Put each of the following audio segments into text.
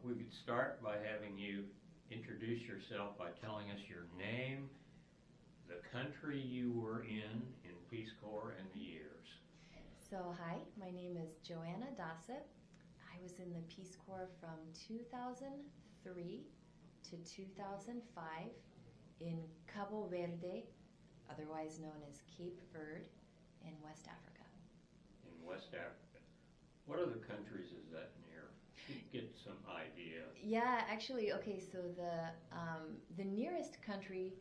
we could start by having you introduce yourself by telling us your name, the country you were in Peace Corps, and the years. So hi, my name is Joanna Dosset. I was in the Peace Corps from 2003 to 2005 in Cabo Verde, otherwise known as Cape Verde, in West Africa. In West Africa. What other countries is that near? Get some idea. Yeah, actually, okay, so the nearest country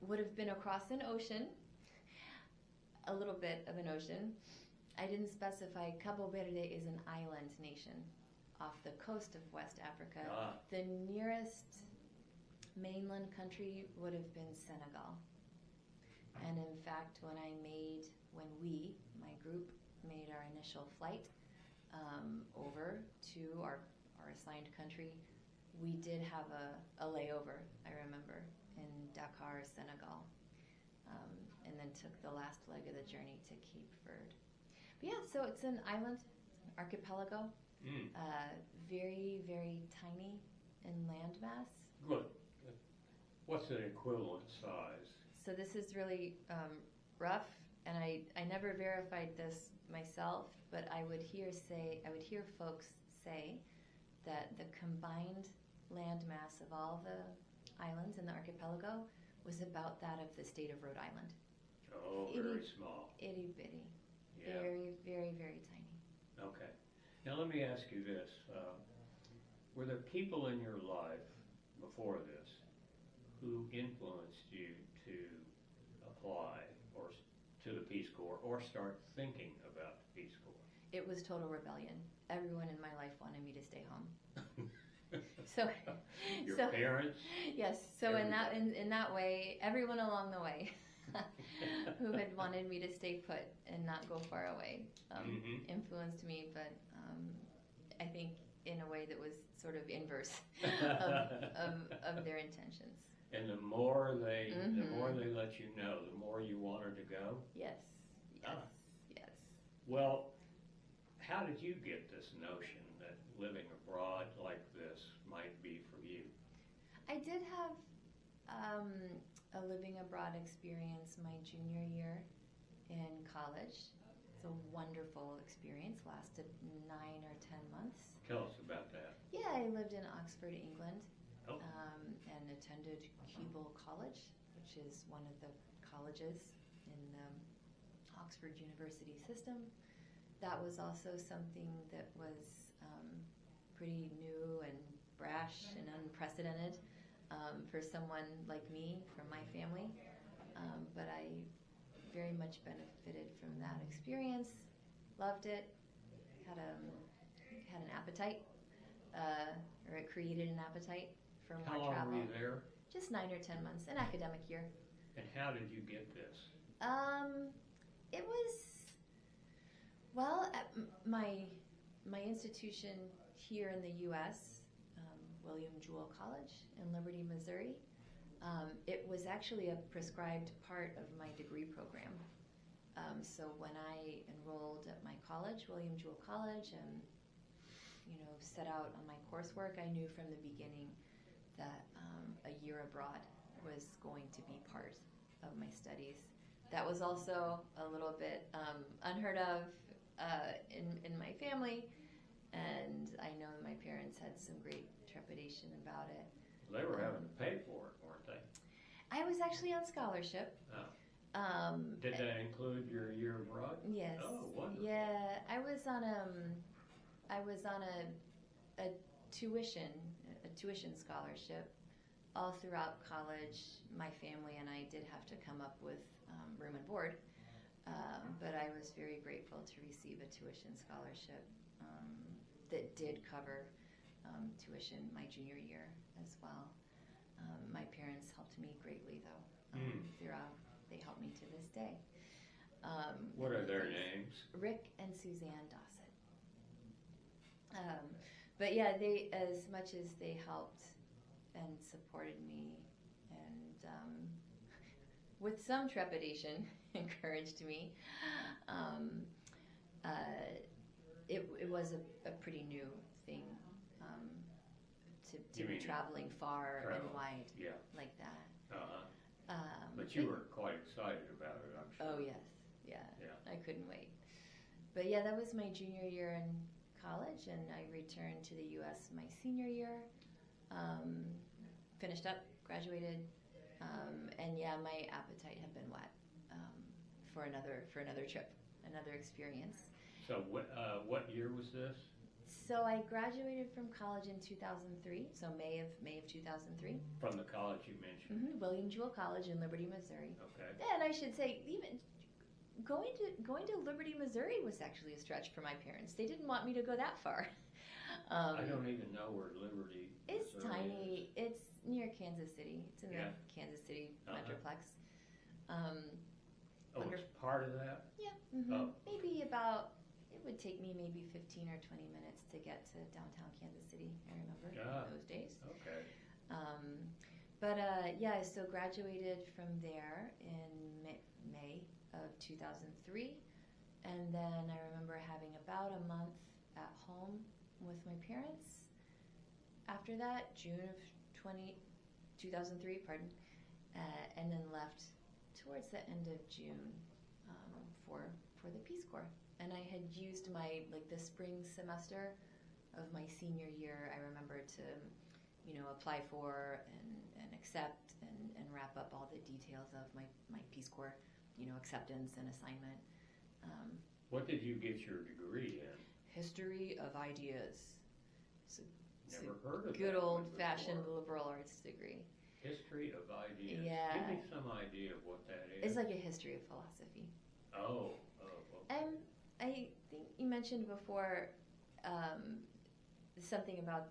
would have been across an ocean, a little bit of an ocean. I didn't specify. Cabo Verde is an island nation off the coast of West Africa. The nearest mainland country would have been Senegal. And in fact, when my group made our initial flight over to our assigned country, we did have a layover, I remember, in Dakar, Senegal, and then took the last leg of the journey to Cape Verde. But yeah, so it's an island, archipelago, very, very tiny in landmass. Good. What's the equivalent size? So this is really rough, and I never verified this myself, but I would hear folks say that the combined landmass of all the islands in the archipelago was about that of the state of Rhode Island. Oh, very small. Itty bitty. Yeah. Very, very, very tiny. Okay. Now let me ask you this. Were there people in your life before this who influenced you to apply or to the Peace Corps or start thinking about the Peace Corps? It was total rebellion. Everyone in my life wanted me to stay home. So, your parents? Yes. So in that way, everyone along the way who had wanted me to stay put and not go far away influenced me, but I think in a way that was sort of inverse of their intentions. And the more they let you know, the more you wanted to go? Yes. Yes. Well, how did you get this notion that living abroad like this might be for you? I did have a living abroad experience my junior year in college. It's a wonderful experience, lasted 9 or 10 months. Tell us about that. Yeah, I lived in Oxford, England, and attended Keble College, which is one of the colleges in the Oxford University system. That was also something that was pretty new and brash and unprecedented for someone like me, from my family. But I very much benefited from that experience, loved it, had an appetite, or it created an appetite for more travel. How long were you there? Just 9 or 10 months, an academic year. And how did you get this? It was, well, at my institution here in the U.S., William Jewell College in Liberty, Missouri, it was actually a prescribed part of my degree program. So when I enrolled at my college, William Jewell College, and set out on my coursework, I knew from the beginning that a year abroad was going to be part of my studies. That was also a little bit unheard of in my family, and I know my parents had some great trepidation about it. They were having to pay for it, weren't they? I was actually on scholarship. Oh. Did that include your year abroad? Yes. Oh, wonderful. Yeah, I was on a tuition scholarship all throughout college. My family and I did have to come up with room and board, but I was very grateful to receive a tuition scholarship that did cover tuition my junior year as well. My parents helped me greatly, though, throughout. They help me to this day. What are their names? Rick and Suzanne Dossett. But yeah, they, as much as they helped and supported me, and with some trepidation encouraged me, it was a pretty new thing to be traveling far and wide like that. But you were quite excited about it, I'm sure. Oh yes, yeah. I couldn't wait. But yeah, that was my junior year in college, and I returned to the U.S. my senior year. Finished up, graduated, and yeah, my appetite had been whet for another trip, another experience. So what year was this? So I graduated from college in 2003, so May of 2003. From the college you mentioned? William Jewell College in Liberty, Missouri. Okay. And I should say, even going to Liberty, Missouri was actually a stretch for my parents. They didn't want me to go that far. I don't even know where Liberty, it's Missouri tiny. is. It's near Kansas City. It's in the Kansas City Metroplex. It's part of that? Yeah. Maybe about... It would take me maybe 15 or 20 minutes to get to downtown Kansas City, I remember, those days. Okay. Yeah, I still graduated from there in May of 2003. And then I remember having about a month at home with my parents. After that, June of 2003, and then left towards the end of June for the Peace Corps. And I had used the spring semester of my senior year, I remember, to, apply for and accept and wrap up all the details of my Peace Corps, acceptance and assignment. What did you get your degree in? History of Ideas. Never heard of good old-fashioned liberal arts degree. History of Ideas. Yeah. Give me some idea of what that is. It's like a history of philosophy. Oh, okay. I think you mentioned before something about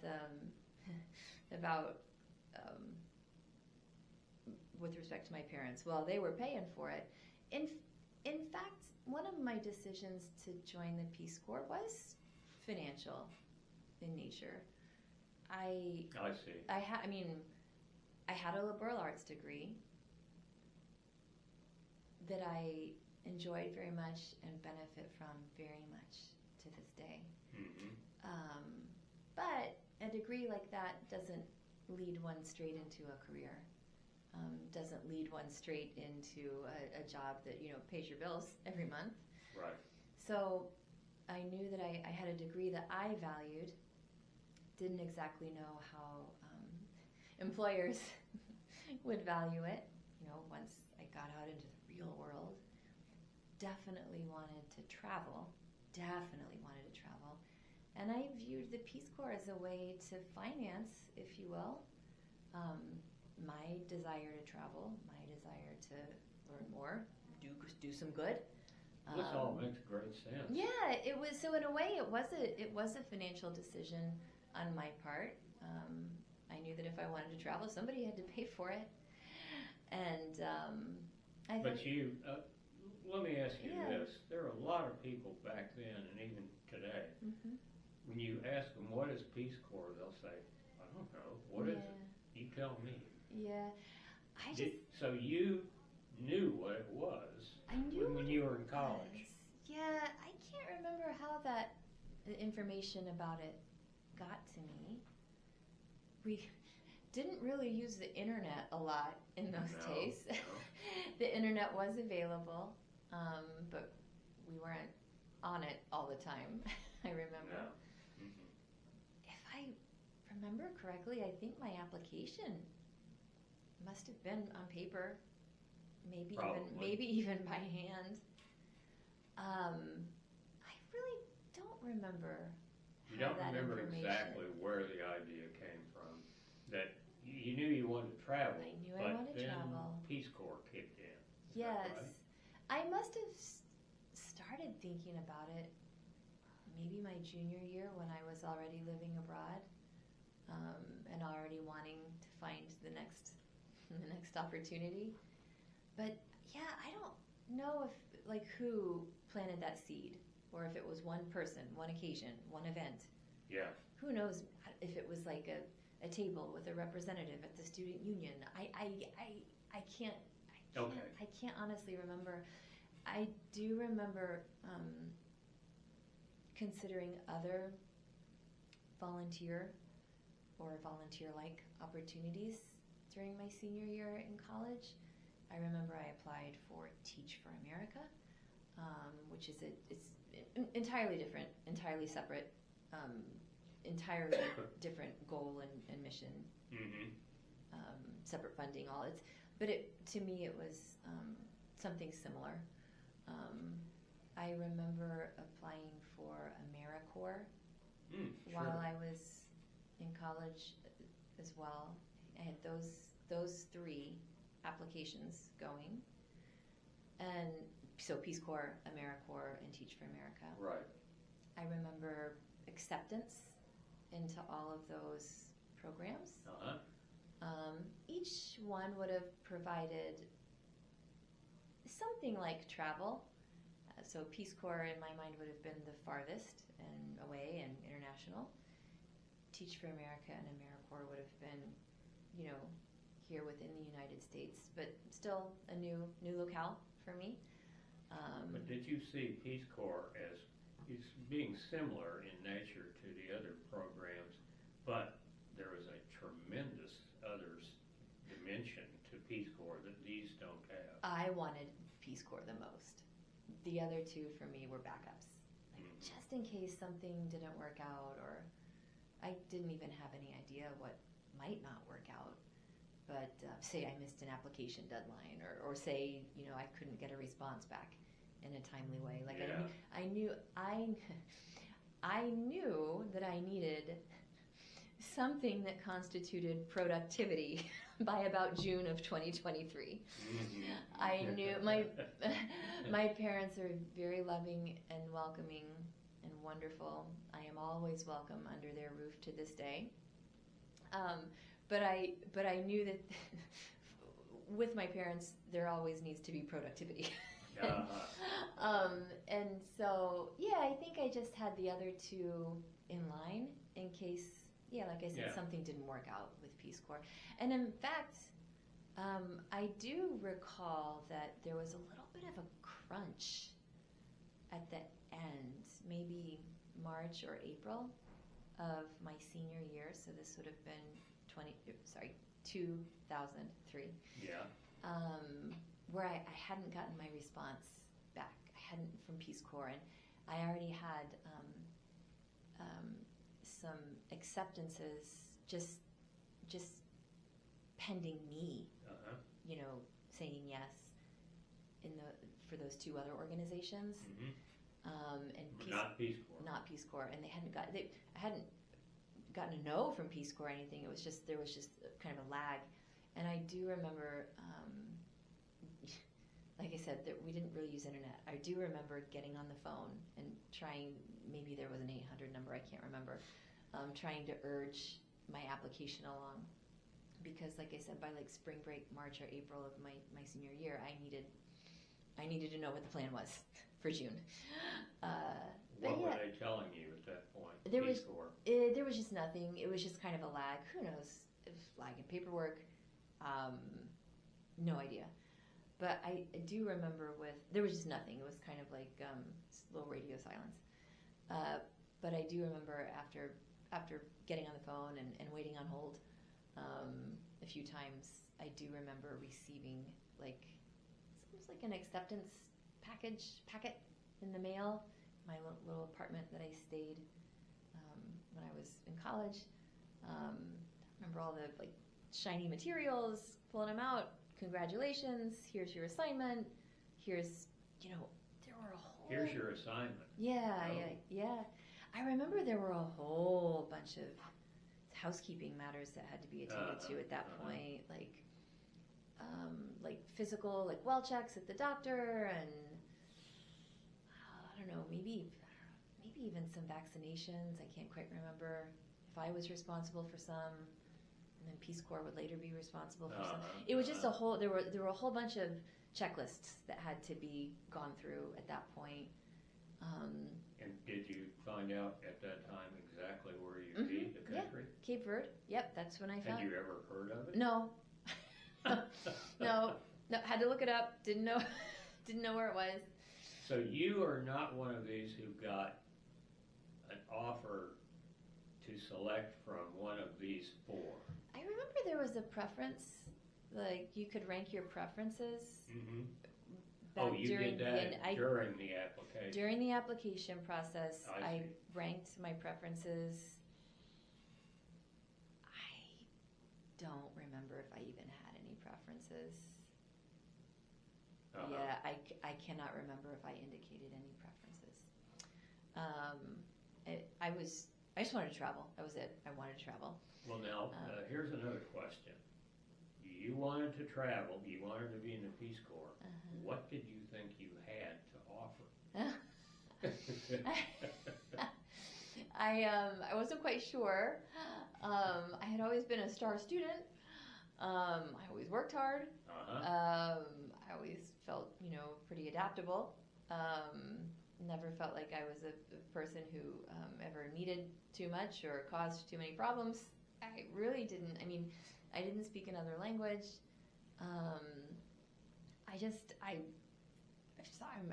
with respect to my parents. Well, they were paying for it. In fact, one of my decisions to join the Peace Corps was financial in nature. I see. I had a liberal arts degree that I enjoyed very much and benefit from very much to this day. But a degree like that doesn't lead one straight into a career. Doesn't lead one straight into a job that pays your bills every month. Right. So I knew that I had a degree that I valued. Didn't exactly know how employers would value it. Once I got out into the real world. Definitely wanted to travel. And I viewed the Peace Corps as a way to finance, if you will, my desire to travel, my desire to learn more, do some good. This all makes great sense. Yeah, it was. So in a way, it was a financial decision on my part. I knew that if I wanted to travel, somebody had to pay for it. And But you, let me ask you this. There are a lot of people back then and even today, when you ask them, what is Peace Corps, they'll say, I don't know. What is it? You tell me. Yeah. So you knew what it was when you were in college. Yeah, I can't remember how that information about it got to me. We didn't really use the internet a lot in those days. No. The internet was available, but we weren't on it all the time, I remember. No. If I remember correctly, I think my application must have been on paper, maybe even by hand. I really don't remember. You don't remember exactly where the idea came from. That you knew you wanted to travel. I knew I wanted to travel. Peace Corps kicked in. Yes, right? I must have started thinking about it maybe my junior year when I was already living abroad, and already wanting to find the next opportunity. But yeah, I don't know if who planted that seed, or if it was one person, one occasion, one event. Yeah. Who knows if it was like a table with a representative at the student union. I can't honestly remember. I do remember considering other volunteer or volunteer-like opportunities during my senior year in college. I remember I applied for Teach for America, which is it's entirely different, entirely separate, entirely different goal and mission, separate funding, all it's. But to me it was something similar. I remember applying for AmeriCorps while I was in college as well. I had those three applications going, and so Peace Corps, AmeriCorps, and Teach for America. Right. I remember acceptance into all of those programs. Each one would have provided something like travel. So Peace Corps, in my mind, would have been the farthest and away and international. Teach for America and AmeriCorps would have been, here within the United States, but still a new locale for me. But did you see Peace Corps as being similar in nature to the other programs, but there was a tremendous others dimension to Peace Corps that these don't have? I wanted Peace Corps the most. The other two for me were backups, just in case something didn't work out, or I didn't even have any idea what might not work out. But say I missed an application deadline, or say I couldn't get a response back in a timely way. Like I knew that I needed something that constituted productivity by about June of 2023. I knew my parents are very loving and welcoming and wonderful. I am always welcome under their roof to this day. But I knew that with my parents there always needs to be productivity. And so I think I just had the other two in line in case, like I said, something didn't work out with Peace Corps. And in fact, I do recall that there was a little bit of a crunch at the end, maybe March or April of my senior year. So this would have been 2003. Where I hadn't gotten my response back. I hadn't from Peace Corps, and I already had some acceptances just pending me, saying yes for those two other organizations. And not Peace Corps. Not Peace Corps, and I hadn't gotten a no from Peace Corps or anything. There was just kind of a lag, and I do remember. Like I said, we didn't really use internet. I do remember getting on the phone and trying, maybe there was an 800 number, I can't remember, trying to urge my application along. Because like I said, by like spring break, March or April of my senior year, I needed to know what the plan was for June. What were they telling you at that point? There was just nothing. It was just kind of a lag. Who knows? It was lag in paperwork. No idea. But I do remember there was just nothing. It was kind of like slow radio silence. But I do remember after getting on the phone and waiting on hold a few times, I do remember receiving like an acceptance packet in the mail. My little apartment that I stayed when I was in college. I remember all the like shiny materials, pulling them out. Congratulations, here's your assignment, there were a whole... Here's your assignment. Yeah. I remember there were a whole bunch of housekeeping matters that had to be attended to at that point, like physical, like well checks at the doctor, and I don't know, maybe even some vaccinations. I can't quite remember if I was responsible for some. And then Peace Corps would later be responsible for some. It was just a whole. There were a whole bunch of checklists that had to be gone through at that point. And did you find out at that time exactly where you'd be, the country? Yeah. Cape Verde. Yep, that's when I found. Had you ever heard of it? No. No. Had to look it up. Didn't know where it was. So you are not one of these who got an offer to select from one of these four? I remember there was a preference, like you could rank your preferences. Mm-hmm. Back Oh, you during did that during the application? During the application process, I I see. ranked my preferences. I don't remember if I even had any preferences. Uh-huh. Yeah, I cannot remember if I indicated any preferences. I just wanted to travel. That was it. I wanted to travel. Well, now, here's another question. You wanted to travel, you wanted to be in the Peace Corps. What did you think you had to offer? I wasn't quite sure. I had always been a star student. I always worked hard. I always felt, pretty adaptable. Never felt like I was a person who ever needed too much or caused too many problems. I really didn't. I mean, I didn't speak another language.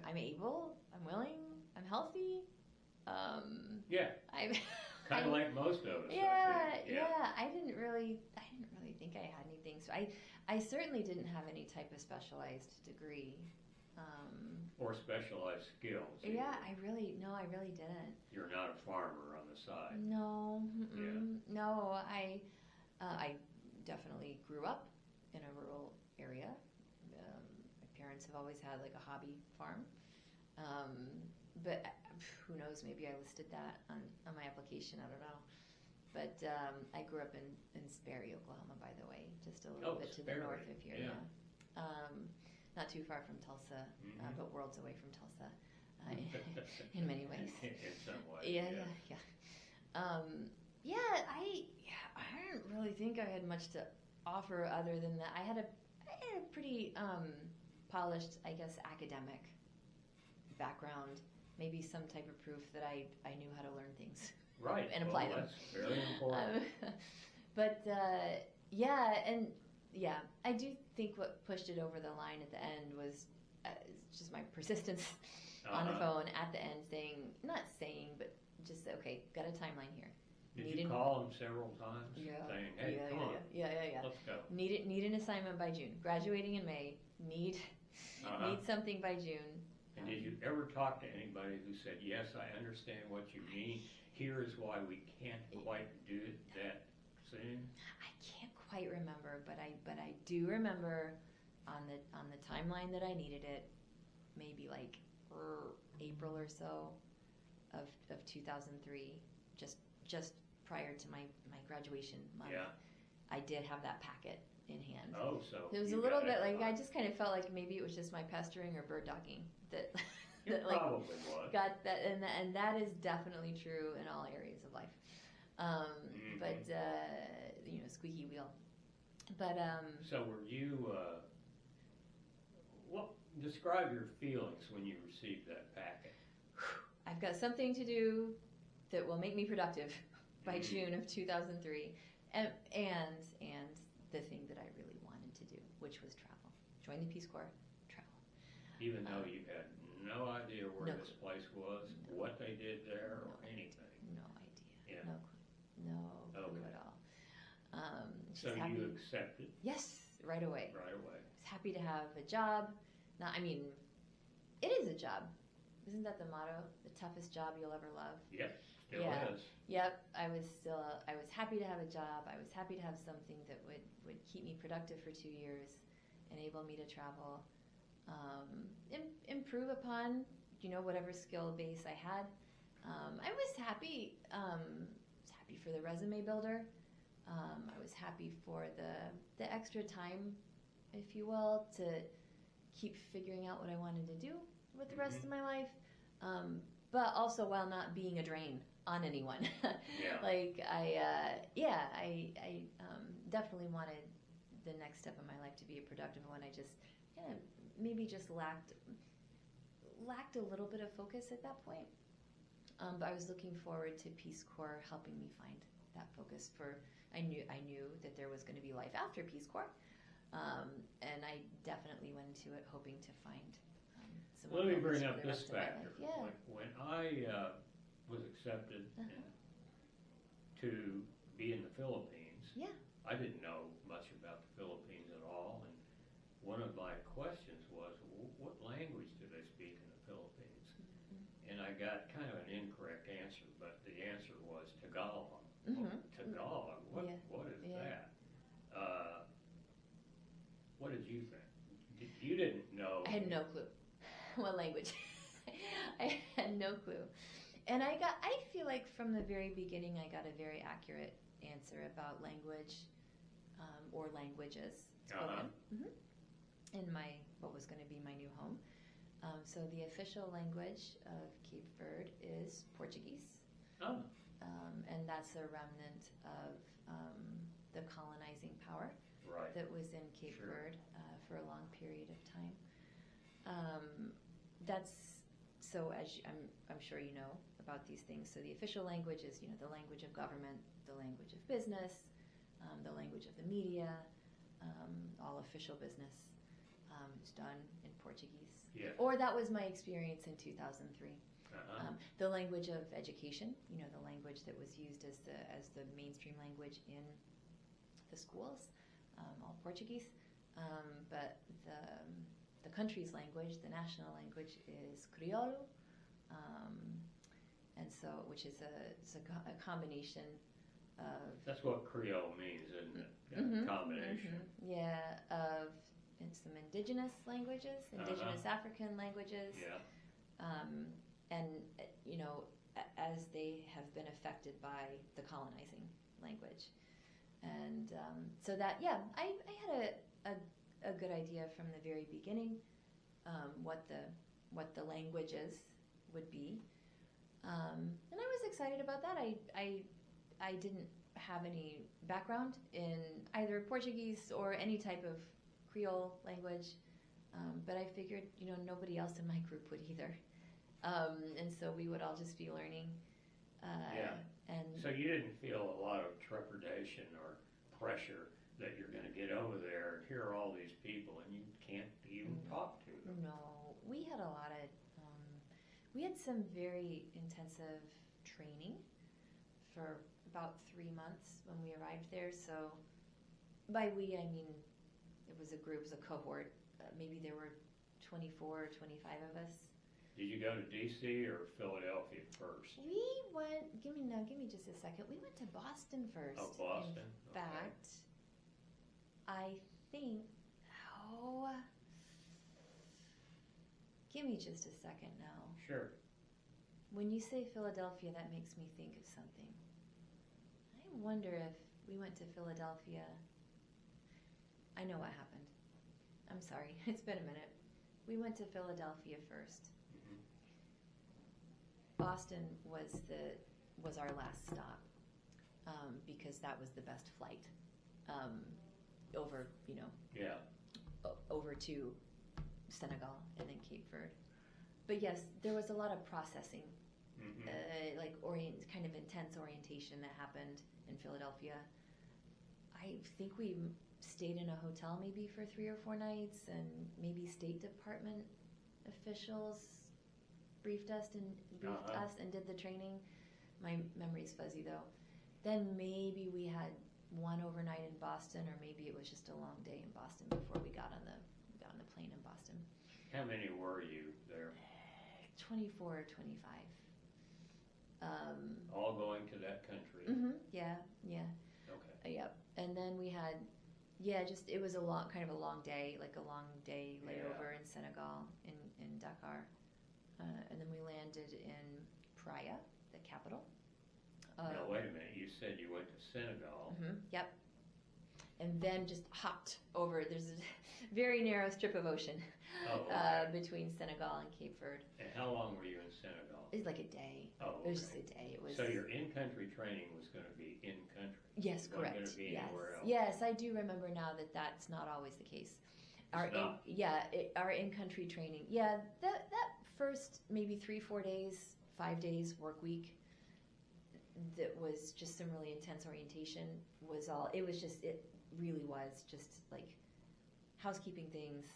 I'm able. I'm willing. I'm healthy. Yeah. Kind of like most of us. Yeah, I think. yeah. I didn't really think I had anything. So I certainly didn't have any type of specialized degree. Or specialized skills. Either. Yeah, I really didn't. You're not a farmer on the side. No, Yeah. no. I definitely grew up in a rural area. My parents have always had like a hobby farm, but who knows? Maybe I listed that on my application. I don't know. But I grew up in Sperry, Oklahoma, by the way, just a little bit to the north of here. Yeah. Not too far from Tulsa, but worlds away from Tulsa in many ways. In some ways. Yeah. I don't really think I had much to offer other than that. I had a pretty polished, I guess, academic background. Maybe some type of proof that I knew how to learn things. Right. And apply them. That's very important. But I do think what pushed it over the line at the end was just my persistence on the phone at the end, but just okay, got a timeline here. Did you call them several times? Yeah. Saying, hey, come on. Yeah. Let's go. Need an assignment by June. Graduating in May. Need something by June. And did you ever talk to anybody who said, yes, I understand what you mean. Here is why we can't quite do it that soon? I can't quite remember, but I do remember on the timeline that I needed it, maybe like April or so of 2003, just prior to my graduation month. Yeah. I did have that packet in hand. Oh, so it was a little bit like I just kind of felt like maybe it was just my pestering or bird dogging that it like probably was. got that, and that is definitely true in all areas of life. But squeaky wheel. But so were you? Describe your feelings when you received that packet. I've got something to do that will make me productive by June of 2003, and the thing that I really wanted to do, which was travel, join the Peace Corps, travel. Even though you had no idea where this place was, what they did there, or anything. No idea. Yeah. No clue at all. So you accepted? Yes, right away. Right away. I was happy to have a job. It is a job. Isn't that the motto? The toughest job you'll ever love. Yep, still is. Yep. I was happy to have a job. I was happy to have something that would keep me productive for 2 years, enable me to travel, improve upon whatever skill base I had. I was happy. Happy for the resume builder. I was happy for the extra time, if you will, to keep figuring out what I wanted to do with the rest of my life, but also while not being a drain on anyone. Yeah. Like I definitely wanted the next step in my life to be a productive one. I just maybe just lacked a little bit of focus at that point. But I was looking forward to Peace Corps helping me find that focus. I knew that there was going to be life after Peace Corps, and I definitely went into it hoping to find some. Let me bring up this factor. factor. Yeah. When I was accepted in to be in the Philippines. Yeah. I didn't know much about the Philippines at all, and one of my questions was, what language do they speak in the Philippines? Mm-hmm. And I got kind of an incorrect answer, but the answer was Tagalog. Mm-hmm. Well, Tagalog? What is that? What did you think? You didn't know. I had no clue what language. I had no clue. And I feel like from the very beginning I got a very accurate answer about language or languages spoken in what was going to be my new home. So the official language of Cape Verde is Portuguese. Oh. And that's a remnant of the colonizing power that was in Cape Verde for a long period of time. That's so as I'm sure you know about these things. So the official language is the language of government, the language of business, the language of the media, all official business is done in Portuguese. Yeah. Or that was my experience in 2003. The language of education, the language that was used as the mainstream language in the schools, all Portuguese. But the country's language, the national language, is Crioulo, and so which is a combination of. That's what Creole means, isn't it? Combination. Yeah, of some indigenous languages, indigenous African languages. Yeah. And as they have been affected by the colonizing language, and so that I had a good idea from the very beginning what the languages would be, and I was excited about that. I didn't have any background in either Portuguese or any type of Creole language, but I figured nobody else in my group would either. And so we would all just be learning. And so you didn't feel a lot of trepidation or pressure that you're going to get over there and here are all these people and you can't even talk to them. No, we had a lot of, we had some very intensive training for about 3 months when we arrived there. So by we, I mean, it was a group, it was a cohort. Maybe there were 24 or 25 of us. Did you go to D.C. or Philadelphia first? We went. Give me just a second. We went to Boston first. Oh, Boston. In fact, I think. Oh, give me just a second now. Sure. When you say Philadelphia, that makes me think of something. I wonder if we went to Philadelphia. I know what happened. I'm sorry. It's been a minute. We went to Philadelphia first. Boston was our last stop because that was the best flight over over to Senegal and then Cape Verde. But yes, there was a lot of processing, kind of intense orientation that happened in Philadelphia. I think we stayed in a hotel maybe for 3 or 4 nights, and maybe State Department officials briefed us and did the training. My memory's fuzzy though. Then maybe we had one overnight in Boston, or maybe it was just a long day in Boston before we got on the plane in Boston. How many were you there? 24 or 25. All going to that country? Yeah. Okay. Yep. And then we had, it was a long day, like a long day layover in Senegal, in Dakar. And then we landed in Praia, the capital. Now, wait a minute. You said you went to Senegal. Yep. And then just hopped over. There's a very narrow strip of ocean between Senegal and Cape Verde. And how long were you in Senegal? It was like a day. Oh, okay. It was just a day. It was. So your in-country training was going to be in-country? Yes, it correct. Wasn't going to be anywhere else? Yes, I do remember now that that's not always the case. Our in-country training. Yeah, that first maybe 3-4 days, 5 days work week. That was just some really intense orientation. It really was just like housekeeping things.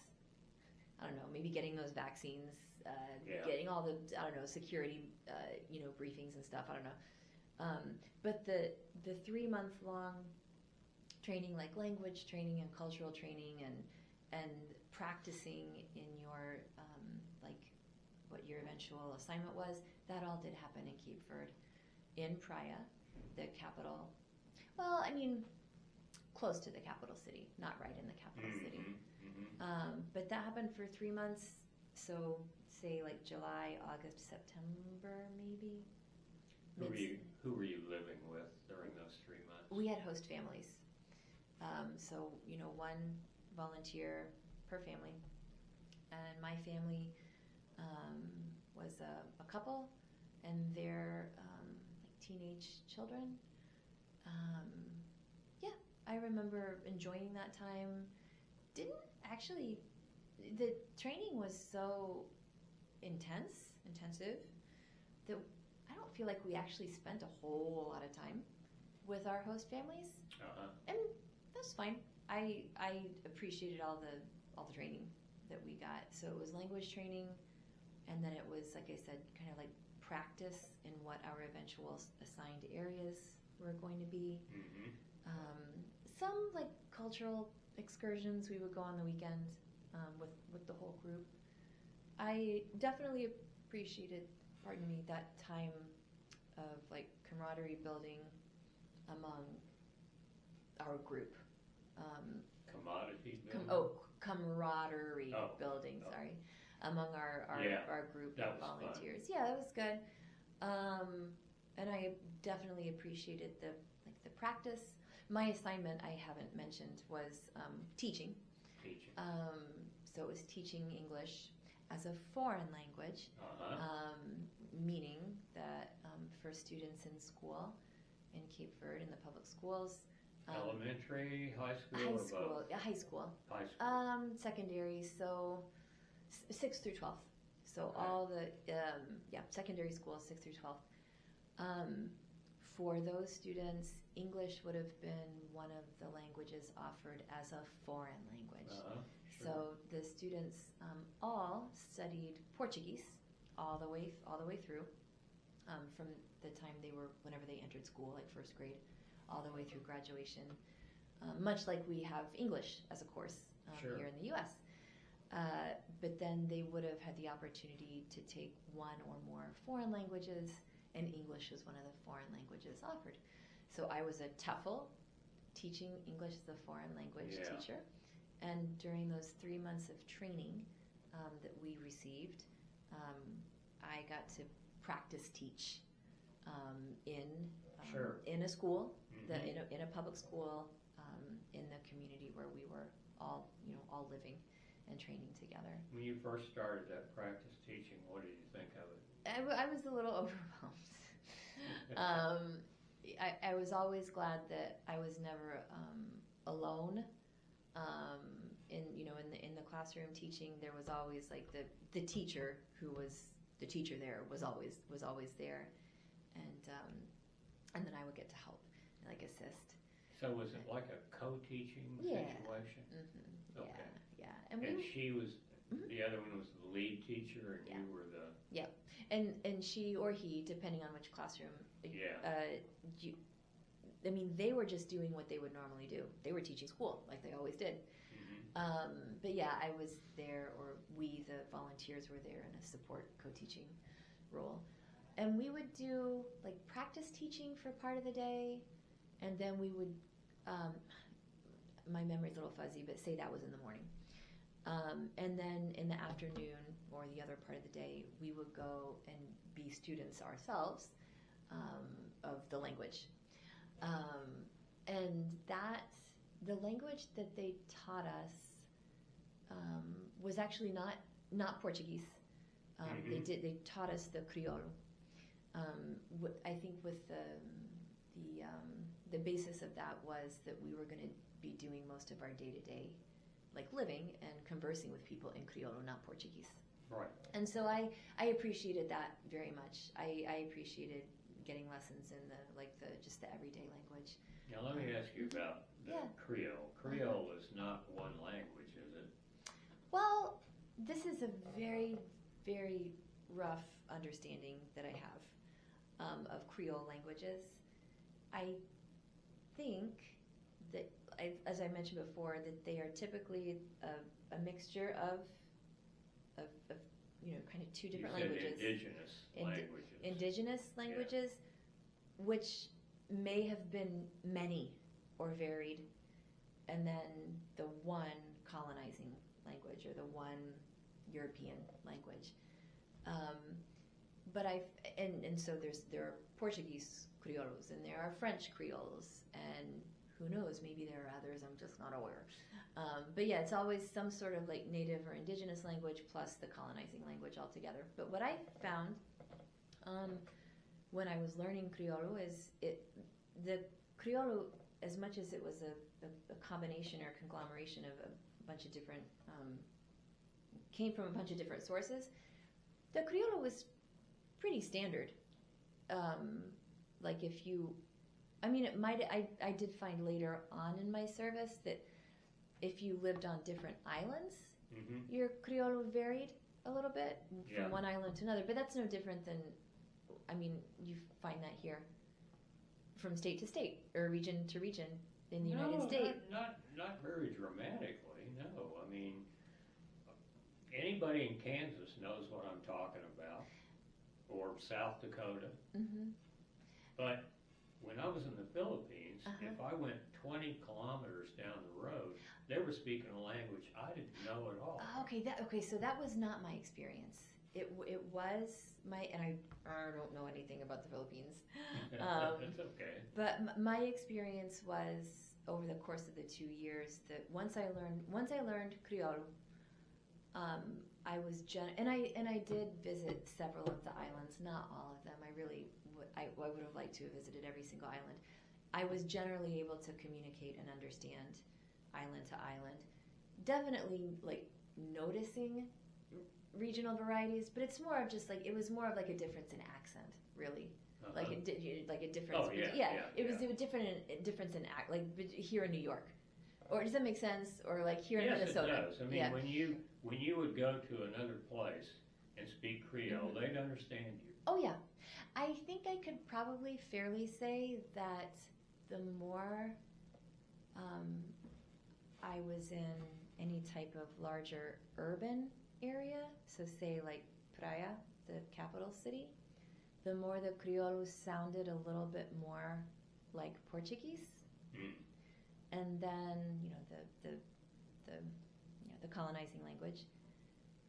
I don't know, maybe getting those vaccines, getting all the security briefings and stuff. I don't know, But the 3 month long training, like language training and cultural training, and practicing in your like what your eventual assignment was, that all did happen in Cape Verde, in Praia, the capital. Well, I mean, close to the capital city, not right in the capital city. But that happened for 3 months. So say like July, August, September, maybe. Who were you living with during those 3 months? We had host families. So, one volunteer per family. And my family was a couple and their like teenage children. Yeah, I remember enjoying that time. The training was so intensive, that I don't feel like we actually spent a whole lot of time with our host families. And that's fine. I appreciated all the training that we got. So it was language training, and then it was, like I said, kind of like practice in what our eventual assigned areas were going to be. Some like cultural excursions we would go on the weekend with the whole group. I definitely appreciated, that time of like camaraderie building among our group. Commodity building? Camaraderie building, sorry. Among our group of volunteers. Fun. Yeah, that was good. And I definitely appreciated the practice. My assignment, I haven't mentioned, was teaching. So it was teaching English as a foreign language, meaning that for students in school in Cape Verde in the public schools. Elementary, high school? High school. High school. Secondary, so 6th through 12th. So all the, secondary school, 6th through 12th. For those students, English would have been one of the languages offered as a foreign language. Sure. So the students all studied Portuguese all the way through, from the time whenever they entered school, like first grade, all the way through graduation. Much like we have English as a course here in the U.S. But then they would have had the opportunity to take one or more foreign languages, and English was one of the foreign languages offered. So I was a TEFL, teaching English as a foreign language teacher. And during those 3 months of training that we received, I got to practice teach in a school, in a public school, in the community where we were all living and training together. When you first started that practice teaching, what did you think of it? I was a little overwhelmed. I was always glad that I was never alone. In the classroom teaching, there was always like the teacher who was the teacher there was always there, and then I would get to help and like assist. So was it like a co-teaching situation? Mm-hmm. Okay. Yeah. And she was the other one was the lead teacher, and you were the and she or he, depending on which classroom. They were just doing what they would normally do. They were teaching school like they always did. But yeah, I was there, or we, the volunteers, were there in a support co-teaching role. And we would do like practice teaching for part of the day, and then we would, my memory's a little fuzzy, but say that was in the morning. And then in the afternoon, or the other part of the day, we would go and be students ourselves of the language. And the language that they taught us was actually not Portuguese. They taught us the Criollo. I think with the basis of that was that we were going to be doing most of our day-to-day, like living and conversing with people in Criollo, not Portuguese. Right. And so I appreciated that very much. I appreciated getting lessons in just the everyday language. Now let me ask you about the Creole. Creole is not one language, is it? Well, this is a very, very rough understanding that I have. of Creole languages. I think that, as I mentioned before, that they are typically a mixture of kind of two different languages. Indigenous languages, which may have been many or varied, and then the one colonizing language or the one European language. So there are Portuguese Criollos and there are French Creoles, and who knows, maybe there are others, I'm just not aware. But yeah, it's always some sort of like native or indigenous language plus the colonizing language altogether. But what I found when I was learning Criollo is the Criollo, as much as it was a combination or conglomeration of a bunch of different, came from a bunch of different sources, the Criollo was pretty standard. Like if you, I mean, I did find later on in my service that if you lived on different islands, your Criollo varied a little bit from one island to another, but that's no different than, I mean, you find that here from state to state or region to region in the United States. Not very dramatically, no. I mean, anybody in Kansas knows what I'm talking about, or South Dakota. But when I was in the Philippines, if I went 20 kilometers down the road, they were speaking a language I didn't know at all. Okay, so that was not my experience. It was my, and I don't know anything about the Philippines. That's okay. But my experience was over the course of the 2 years that once I learned Creole, I was and I did visit several of the islands, not all of them. I would have liked to have visited every single island. I was generally able to communicate and understand island to island. Definitely like noticing regional varieties, but it's more of just like, it was more of like a difference in accent, really. Like a difference. It was a difference in act, like here in New York. Or does that make sense? Or like here in Minnesota. Yes, it does. I mean, when you would go to another place and speak Creole, they'd understand you. Oh yeah. I think I could probably fairly say that the more I was in any type of larger urban area, so say like Praia, the capital city, the more the Criollo sounded a little bit more like Portuguese. And then, the colonizing language.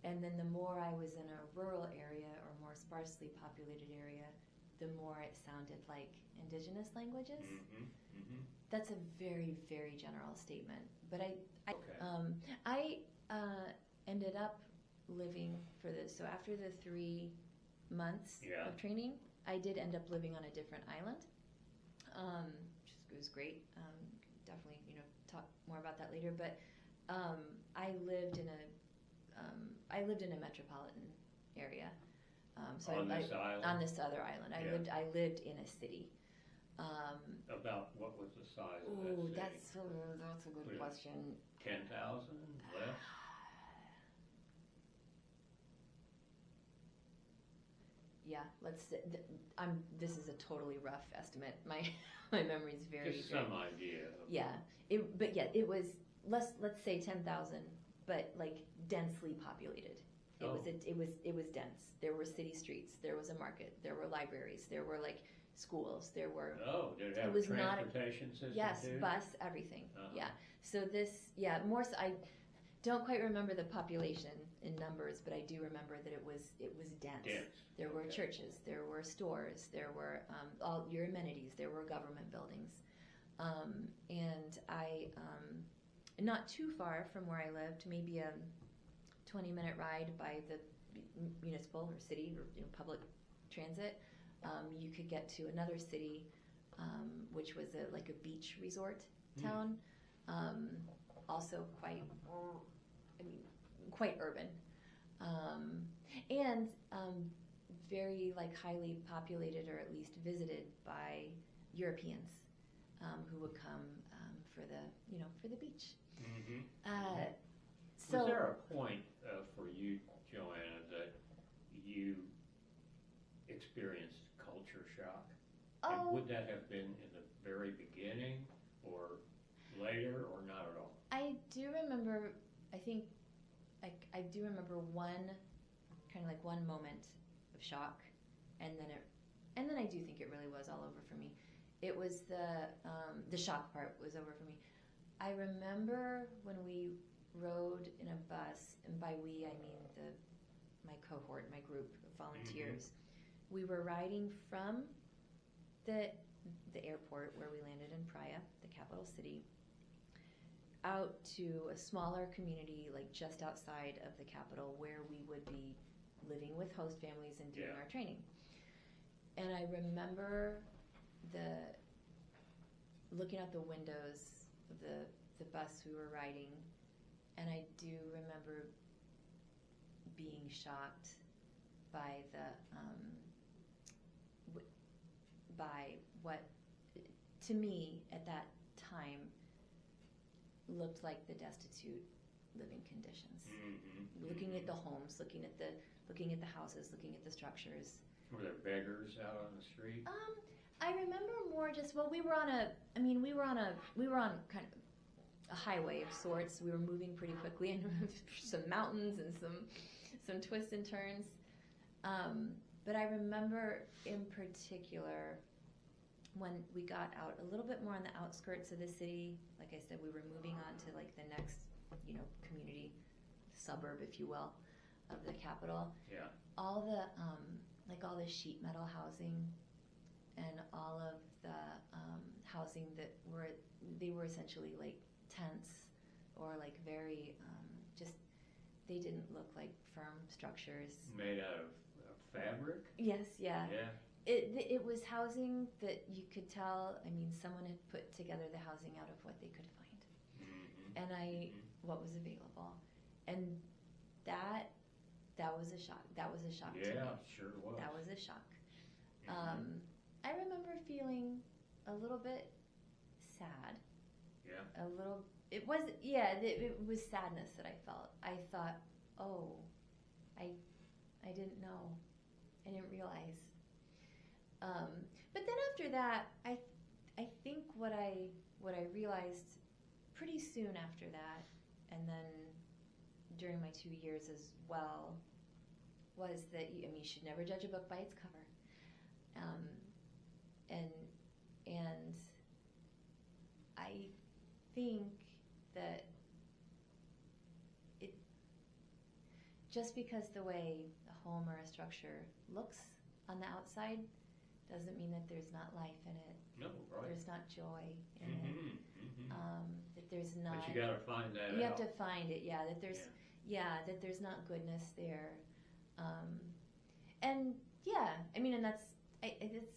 And then the more I was in a rural area or more sparsely populated area, the more it sounded like indigenous languages. That's a very, very general statement. But I ended up living so after the 3 months of training, I did end up living on a different island, which was great. Definitely, talk more about that later. But I lived in a metropolitan area. On this island? On this other island. I lived in a city. About what was the size of that city? That's a good question. 10,000? Less? Yeah, this is a totally rough estimate. My memory is very Just some idea. It was let's say 10,000, but like densely populated. It was dense. There were city streets. There was a market. There were libraries. There were like schools. There were. Did it have a transportation system? Yes, too? bus, everything. Yeah. So more. So I don't quite remember the population in numbers, but I do remember that it was dense. There were churches. There were stores. There were all your amenities. There were government buildings, and I. Not too far from where I lived, maybe a 20-minute ride by the municipal or city or public transit. You could get to another city, which was like a beach resort town, also quite urban, and very like highly populated or at least visited by Europeans who would come for the beach. Was there a point for you, Joanna, that you experienced culture shock? Oh, And would that have been in the very beginning or later or not at all? I do remember, I think, I do remember one, kind of like one moment of shock, and then I do think it really was all over for me. It was the shock part was over for me. I remember when we rode in a bus, and by we I mean my cohort, my group of volunteers. Mm-hmm. We were riding from the airport where we landed in Praia, the capital city, out to a smaller community, like just outside of the capital, where we would be living with host families and doing our training. And I remember looking out the windows of the bus we were riding, and I do remember being shocked by by what, to me, at that time, looked like the destitute living conditions. Mm-hmm. Looking at the homes, looking at the houses, looking at the structures. Were there beggars out on the street? I remember more just, well, we were on kind of a highway of sorts. We were moving pretty quickly, and some mountains and some twists and turns. But I remember in particular when we got out a little bit more on the outskirts of the city. Like I said, we were moving on to like the next, community, suburb, if you will, of the capital. Yeah. All the all the sheet metal housing and all of the housing that they were essentially like tents or like very they didn't look like firm structures. Made out of fabric? Yes, yeah. Yeah. It was housing that you could tell, someone had put together the housing out of what they could find. Mm-hmm. And what was available. And that was a shock. That was a shock to me. Yeah, sure was. That was a shock. Mm-hmm. I remember feeling a little bit sad. Yeah. It was sadness that I felt. I thought, oh, I didn't know. I didn't realize. But then after that, I think what I realized pretty soon after that, and then during my 2 years as well, was that you should never judge a book by its cover. And I think that just because the way a home or a structure looks on the outside doesn't mean that there's not life in it. No, right. There's not joy in it. Mm-hmm. That there's not. But you got to find that out. You have to find it. Yeah, that there's. Yeah, that there's not goodness there. And it's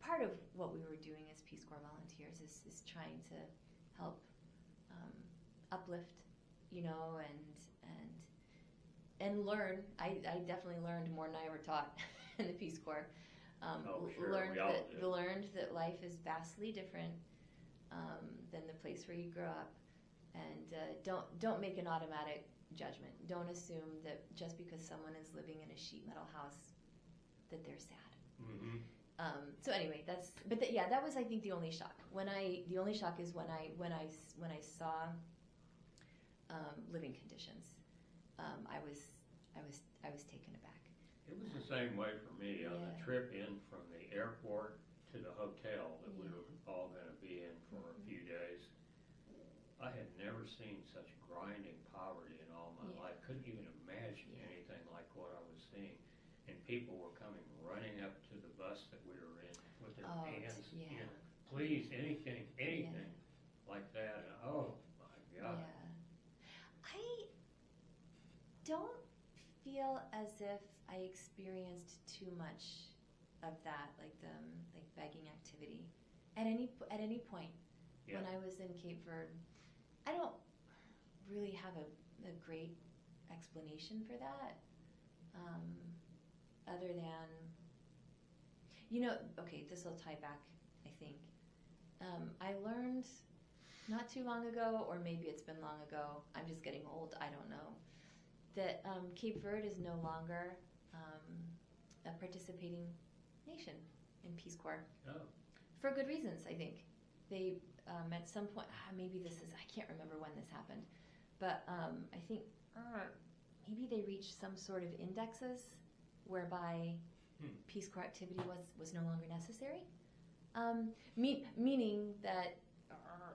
part of what we were doing as Peace Corps volunteers is trying to help uplift, and learn. I definitely learned more than I ever taught in the Peace Corps. Sure. Learned that life is vastly different than the place where you grew up, and don't make an automatic judgment. Don't assume that just because someone is living in a sheet metal house that they're sad. Mm-hmm. So anyway, that was, I think, the only shock. The only shock is when I saw living conditions. I was taken aback. It was the same way for me on the trip in from the airport to the hotel that we were all going to be in for a few days. I had never seen such grinding poverty in all my life. Couldn't even imagine anything like what I was seeing. And people were coming running up to the bus that we were in with their hands, please, anything like that. And, oh my God. Yeah. I don't feel as if I experienced too much of that, like begging activity, at any point when I was in Cape Verde. I don't really have a great explanation for that, other than, this will tie back, I think. I learned not too long ago, or maybe it's been long ago, I'm just getting old, I don't know, that Cape Verde is no longer a participating nation in Peace Corps. Oh, For good reasons, I think. They, at some point, maybe this is, I can't remember when this happened, but I think maybe they reached some sort of indexes whereby Peace Corps activity was no longer necessary. Meaning that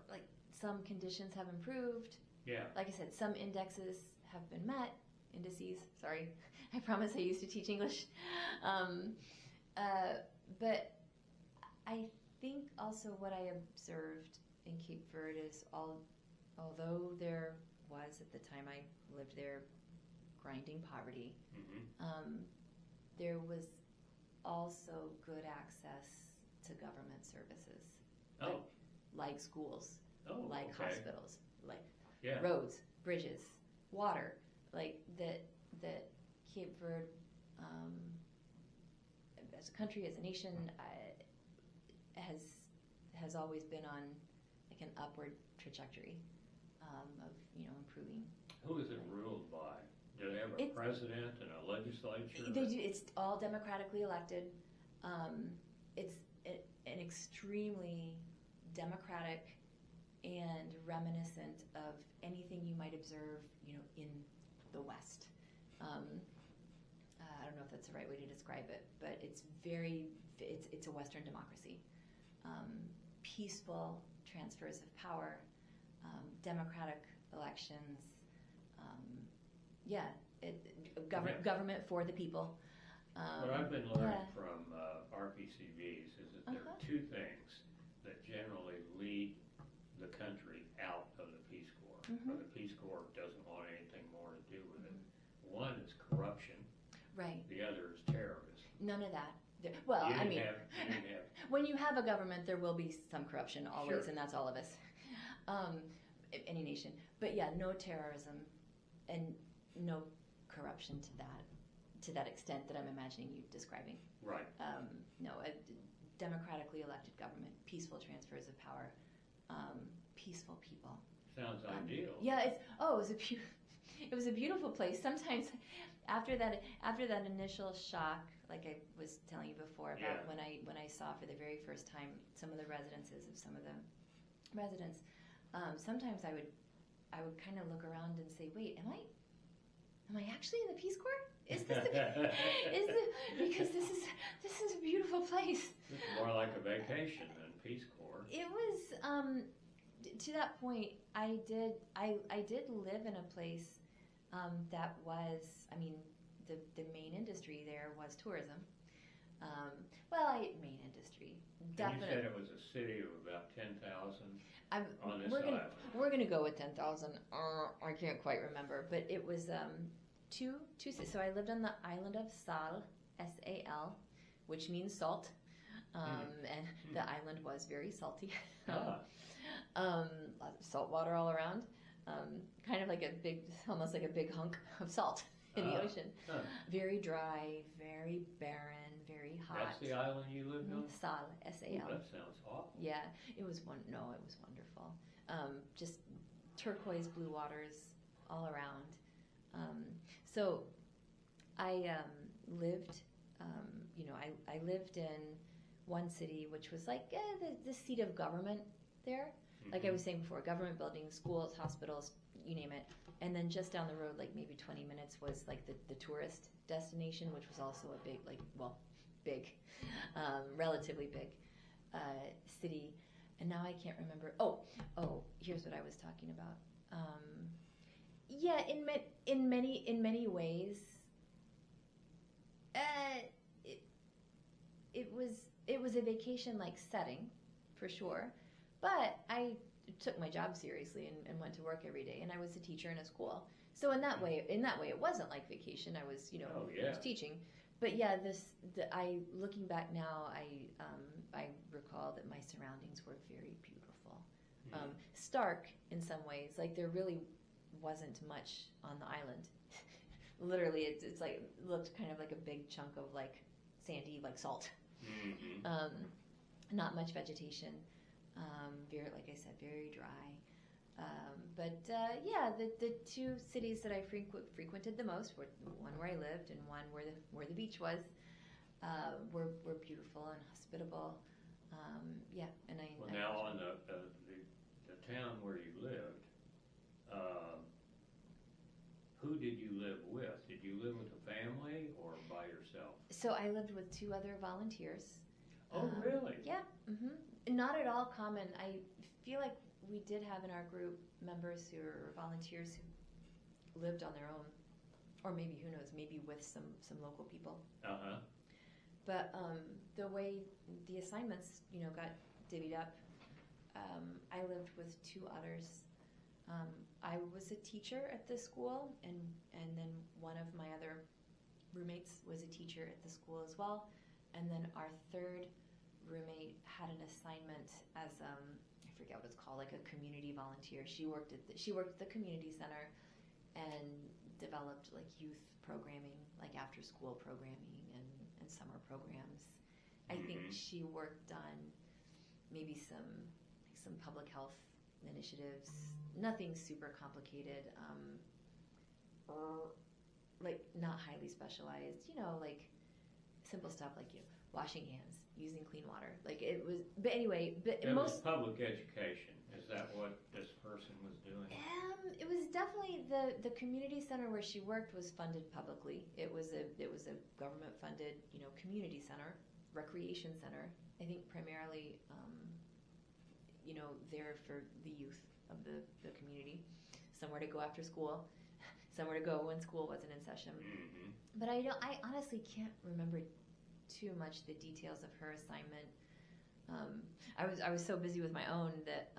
like some conditions have improved. yeah. Like I said, some indexes have been met. Indices, sorry. I promise I used to teach English. But I think also what I observed in Cape Verde is although there was, at the time I lived there, grinding poverty, there was also good access to government services. Oh. Like schools, like okay. hospitals, like Yeah. roads, bridges, water, like that Cape Verde, as a country, as a nation, has always been on like an upward trajectory of improving. Who is it ruled by? Do they have a president and a legislature? They do. It's all democratically elected. It's an extremely democratic and reminiscent of anything you might observe, in the West. I don't know if that's the right way to describe it, but it's a Western democracy. Peaceful transfers of power, democratic elections. Government for the people. What I've been learning from RPCVs is that there are two things that generally lead the country out of the Peace Corps, or the Peace Corps doesn't want anything more to do with it. One is corruption. Right. The other is terrorism. None of that. You didn't have when you have a government, there will be some corruption always, Sure. and that's all of us. Any nation. But yeah, no terrorism and no corruption to that extent that I'm imagining you describing. Right. No, a democratically elected government, peaceful transfers of power, peaceful people. Sounds ideal. Yeah, it was a beautiful place. Sometimes after that initial shock, like I was telling you before about when I saw for the very first time some of the residences of some of the residents, sometimes I would kind of look around and say, wait, am I actually in the Peace Corps? Because this is a beautiful place. It's more like a vacation than Peace Corps. It was to that point. I did live in a place that was, the main industry there was tourism. Main industry, definitely. And you said it was a city of about 10,000 on this island. We're gonna go with 10,000. I can't quite remember, but it was two. So I lived on the island of Sal, S-A-L, which means salt, and the island was very salty. Lots of salt water all around, kind of like almost like a big hunk of salt in the ocean. Very dry, very barren, very hot. That's the island you lived on? Sal, S-A-L. That sounds awful. Yeah, it was it was wonderful. Just turquoise blue waters all around. So I lived, I lived in one city which was like the seat of government there. Like I was saying before, government buildings, schools, hospitals, you name it. And then just down the road, like maybe 20 minutes, was like the tourist destination, which was also a big, relatively big city. And now I can't remember. Oh, here's what I was talking about. In many ways, it was a vacation-like setting, for sure. But I took my job seriously and went to work every day, and I was a teacher in a school. So in that way, it wasn't like vacation. I was, I was teaching. But yeah, looking back now, I recall that my surroundings were very beautiful, stark in some ways. Like there really wasn't much on the island. Literally, it's like looked kind of like a big chunk of like sandy, like salt. Not much vegetation. Very, like I said, very dry. The two cities that I frequented the most were one where I lived and one where the beach was. were beautiful and hospitable. Yeah, and Well, now on the town where you lived, uh, who did you live with? Did you live with a family or by yourself? So I lived with 2 other volunteers. Oh, really? Yeah. Not at all common. I feel like we did have in our group members who are volunteers who lived on their own, or maybe, who knows, maybe with some local people. Uh-huh. But the way the assignments, got divvied up, I lived with 2 others. I was a teacher at the school, and then one of my other roommates was a teacher at the school as well. And then our 3rd roommate had an assignment as I forget what it's called, like a community volunteer. She worked at the community center and developed like youth programming, like after school programming and summer programs. I think she worked on maybe some public health initiatives, nothing super complicated, or like not highly specialized, like simple stuff like washing hands, using clean water. Like it was, but anyway, it was public education. Is that what this person was doing? It was definitely the community center where she worked was funded publicly. It was a government funded, community center, recreation center. I think primarily, there for the youth of the community, somewhere to go after school, somewhere to go when school wasn't in session. But I honestly can't remember too much the details of her assignment. I was so busy with my own that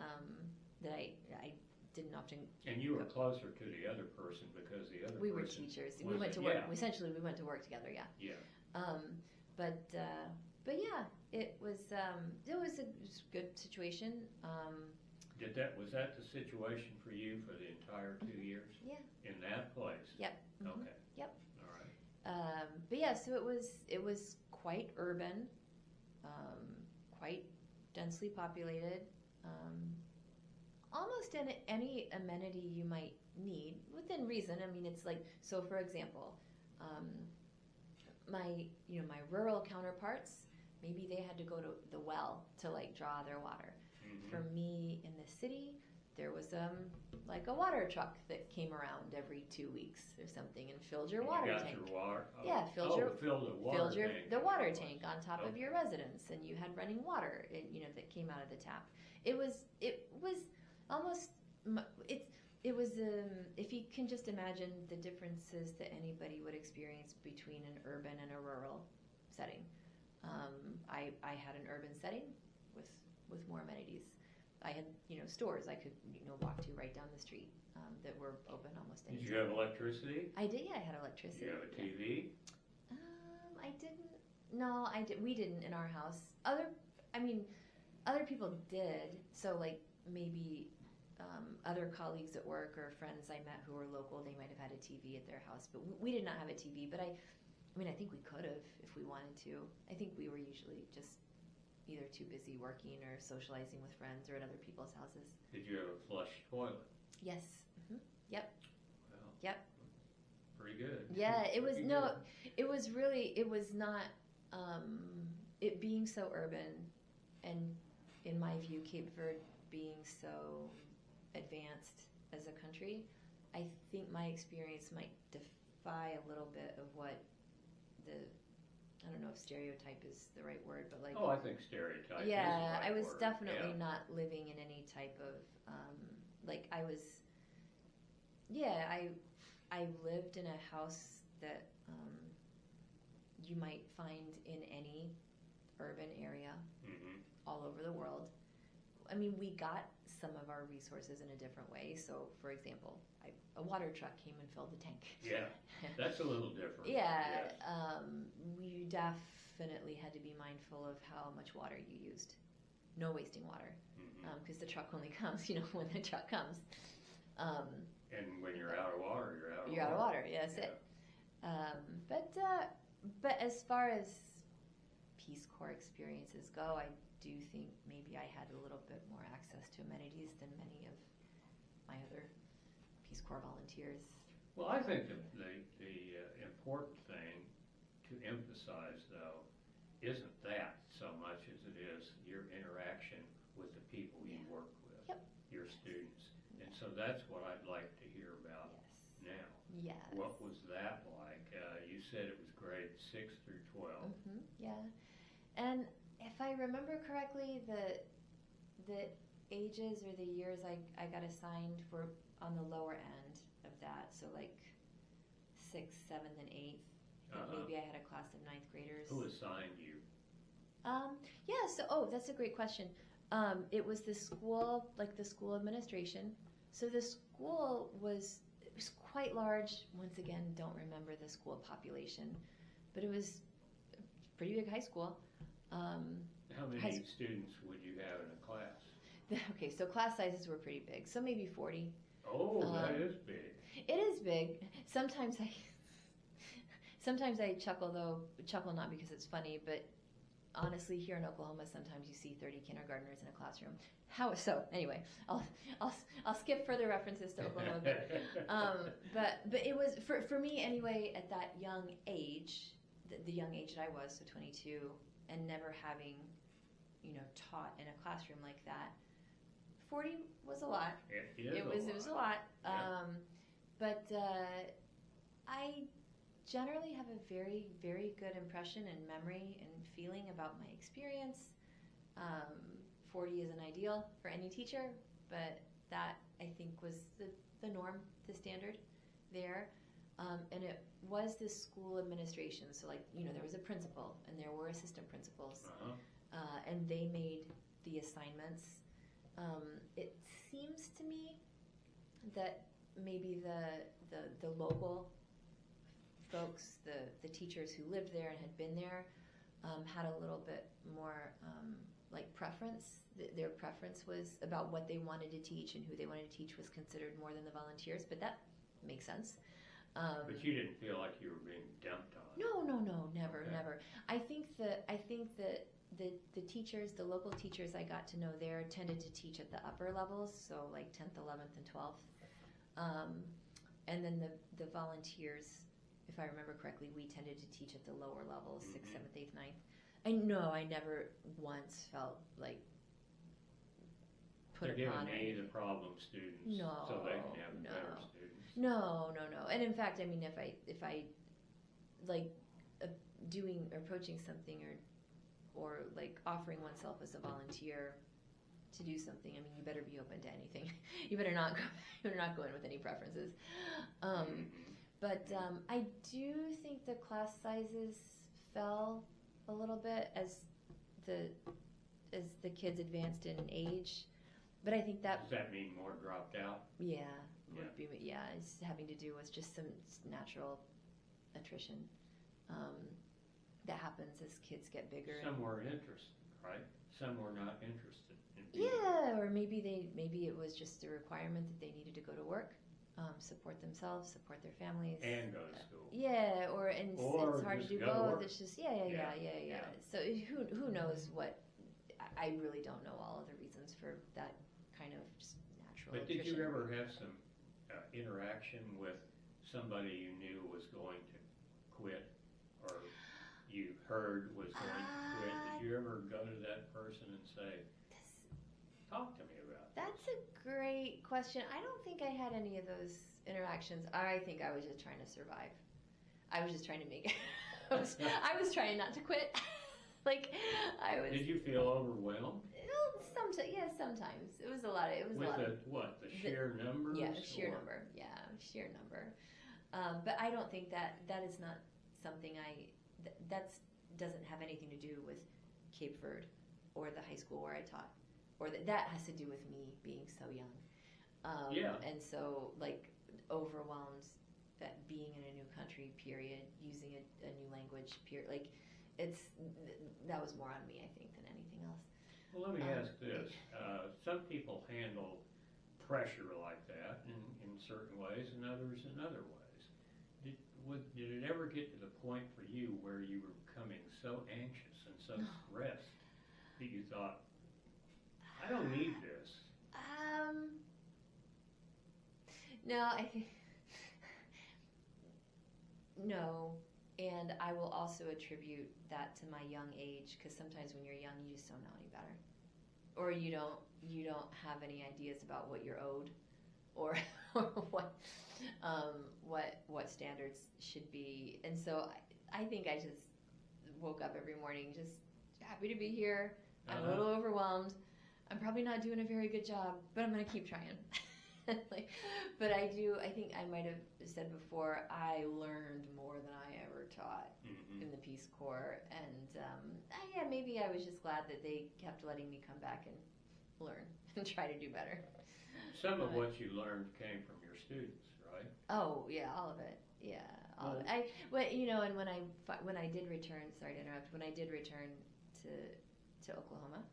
I didn't often. And you were closer to the other person because the other we were person teachers. We went to work. Yeah. Essentially, we went to work together. Yeah. Yeah. But yeah, it was a good situation. Was that the situation for you for the entire 2 years? Yeah. In that place? Yep. Okay. Yep. All right. But yeah, so it was quite urban, quite densely populated, almost in any amenity you might need within reason. I mean, it's like, so for example, my rural counterparts, maybe they had to go to the well to like draw their water. For me in the city, there was like a water truck that came around every 2 weeks or something and filled your water tank. Your water? Oh. Yeah, filled the water tank. tank on top of your residence, and you had running water, that came out of the tap. It was almost if you can just imagine the differences that anybody would experience between an urban and a rural setting. I had an urban setting with more amenities. I had stores I could walk to right down the street that were open almost any time. Did you have electricity? I did. Yeah, I had electricity. Did you have a TV? I didn't. No, I did. We didn't in our house. Other people did. So like maybe other colleagues at work or friends I met who were local, they might have had a TV at their house, but we did not have a TV. But I think we could have if we wanted to. I think we were usually just either too busy working or socializing with friends or at other people's houses. Did you have a flush toilet? Yes. Yep. Well, yep. Pretty good. Yeah, it was Pretty no. good. It was really. It was not. It being so urban, and in my view, Cape Verde being so advanced as a country, I think my experience might defy a little bit of what I don't know if stereotype is the right word, but like. Oh, I think stereotype. Yeah, is the right I was word. definitely not living in any type of like I was. Yeah, I lived in a house that you might find in any urban area all over the world. I mean, we got some of our resources in a different way. So, for example, a water truck came and filled the tank. Yeah, that's a little different. Yeah, Yes. We definitely had to be mindful of how much water you used. No wasting water, because the truck only comes, when the truck comes. And when you're out of water, you're out of water. You're out of water. Yeah, that's it. But as far as Peace Corps experiences go, I do think maybe I had a little bit more access to amenities than many of my other Peace Corps volunteers. Well, I think the important thing to emphasize, though, isn't that so much as it is your interaction with the people you work with, Yep. your students. And so that's what I'd like to hear about now. Yes. What was that like? You said it was grade 6 through 12. Yeah. And if I remember correctly, the ages or the years I got assigned were on the lower end of that. So like 6th, 7th, and 8th. Maybe I had a class of 9th graders. Who assigned you? That's a great question. It was the school, like the school administration. So the school was quite large. Once again, don't remember the school population, but it was a pretty big high school. How many students would you have in a class? Okay, so class sizes were pretty big, so maybe 40. Oh, that is big. It is big. Sometimes I chuckle not because it's funny, but honestly, here in Oklahoma, sometimes you see 30 kindergartners in a classroom. Anyway, I'll skip further references to Oklahoma, but it was for me anyway at that young age, the young age that I was, so 22, and never having, taught in a classroom like that. 40 was a lot. It was a lot. Yeah. But I generally have a very, very good impression and memory and feeling about my experience. 40 isn't ideal for any teacher, but that I think was the norm, the standard there. And it was the school administration. So there was a principal and there were assistant principals. And they made the assignments. It seems to me that maybe the local folks, the teachers who lived there and had been there, had a little bit more preference. Their preference was about what they wanted to teach, and who they wanted to teach was considered more than the volunteers, but that makes sense. But you didn't feel like you were being dumped on. No, never, Okay. never. I think that the teachers, the local teachers I got to know there tended to teach at the upper levels, so like 10th, 11th, and 12th. And then the volunteers, if I remember correctly, we tended to teach at the lower levels, 6th, 7th, 8th, 9th. I never once felt like put They're upon. giving me the problem students so they can have better students. No. And in fact, if I like approaching something or like offering oneself as a volunteer to do something, you better be open to anything. You better not go in with any preferences. But I do think the class sizes fell a little bit as the kids advanced in age. But I think that... Does that mean more dropped out? Yeah. It's having to do with just some natural attrition that happens as kids get bigger. Some were interested, right? Some were not interested. Or maybe it was just a requirement that they needed to go to work, support themselves, support their families, and go to school. Yeah, or it's hard to do both. It's just yeah. Yeah. So who knows what? I really don't know all of the reasons for that kind of just natural. But attrition. did you ever have some interaction with somebody you knew was going to quit, or you heard was going to quit? Did you ever go to that person and say, talk to me about this? That's a great question. I don't think I had any of those interactions. I think I was just trying to survive. I was just trying to make it. I was trying not to quit. Did you feel overwhelmed? Sometimes. It was a lot. The sheer numbers? Yeah, sheer number. But I don't think that is not something that doesn't have anything to do with Cape Verde or the high school where I taught, or that has to do with me being so young. And so overwhelmed that being in a new country, period, using a new language, period, that was more on me, I think, than anything else. Well, let me ask this. Some people handle pressure like that in certain ways, and others in other ways. Did it ever get to the point for you where you were becoming so anxious and so stressed that you thought, I don't need this? No, I think no. And I will also attribute that to my young age, because sometimes when you're young, you just don't know any better, or you don't have any ideas about what you're owed, or what standards should be. And so I think I just woke up every morning just happy to be here. I'm a little overwhelmed. I'm probably not doing a very good job, but I'm going to keep trying. But I think I might have said before, I learned more than I ever taught in the Peace Corps. And maybe I was just glad that they kept letting me come back and learn and try to do better. Some of what you learned came from your students, right? Oh, yeah, all of it. Yeah, all of it. And when I did return, sorry to interrupt, when I did return to Oklahoma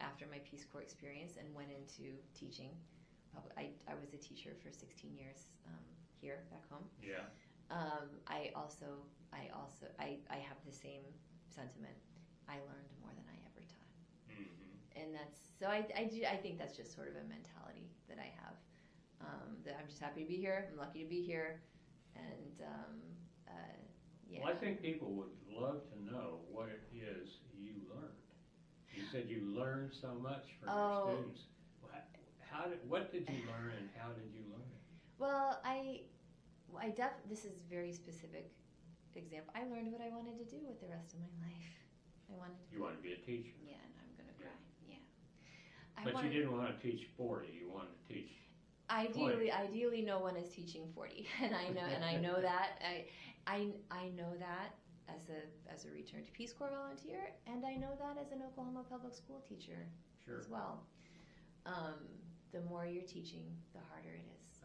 after my Peace Corps experience and went into teaching, I was a teacher for 16 years here back home. Yeah. I have the same sentiment. I learned more than I ever taught, and that's so. I think that's just sort of a mentality that I have. That I'm just happy to be here. I'm lucky to be here, and yeah. Well, I think people would love to know what it is you learned. You said you learned so much from your students. What did you learn, and how did you learn it? Well, this is a very specific example. I learned what I wanted to do with the rest of my life. You wanted to be a teacher. Yeah, and I'm going to cry. Yeah. But you didn't want to teach 40. You wanted to teach. Ideally, no one is teaching 40, and I know that. I know that as a Return to Peace Corps volunteer, and I know that as an Oklahoma public school teacher as well. The more you're teaching, the harder it is.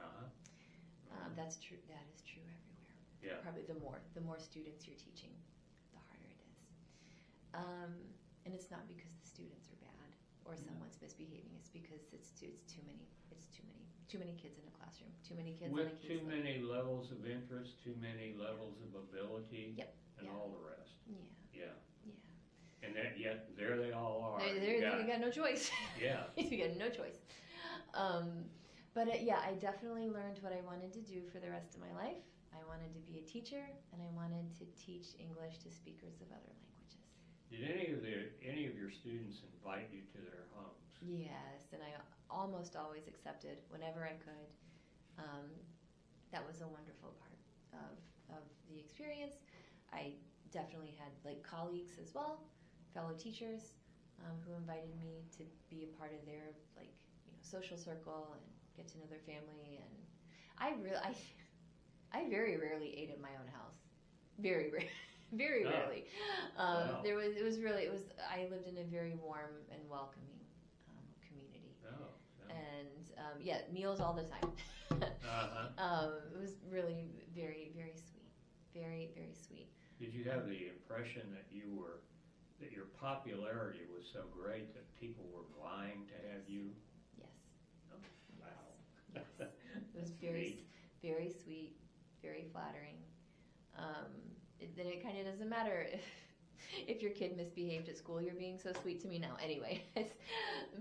That's true. That is true everywhere. Yeah. Probably the more students you're teaching, the harder it is. And it's not because the students are bad or someone's misbehaving. It's because it's too many. Too many kids in a classroom. Too many kids with on a too many levels of interest, too many levels of ability, and all the rest. Yeah. And yet there they all are. They got no choice. Yeah. You got no choice. But I definitely learned what I wanted to do for the rest of my life. I wanted to be a teacher, and I wanted to teach English to speakers of other languages. Did any of your students invite you to their homes? Yes, and I almost always accepted whenever I could. That was a wonderful part of the experience. I definitely had colleagues as well, fellow teachers, who invited me to be a part of their social circle and get to know their family. And I very rarely ate at my own house. Very rarely. Wow. I lived in a very warm and welcoming community. And meals all the time. It was really very, very sweet. Very, very sweet. Did you have the impression that your popularity was so great that people were vying to have you? Yes. Oh, wow. Yes. It was very, very sweet, very flattering. Then it kind of doesn't matter if your kid misbehaved at school. You're being so sweet to me now, anyway.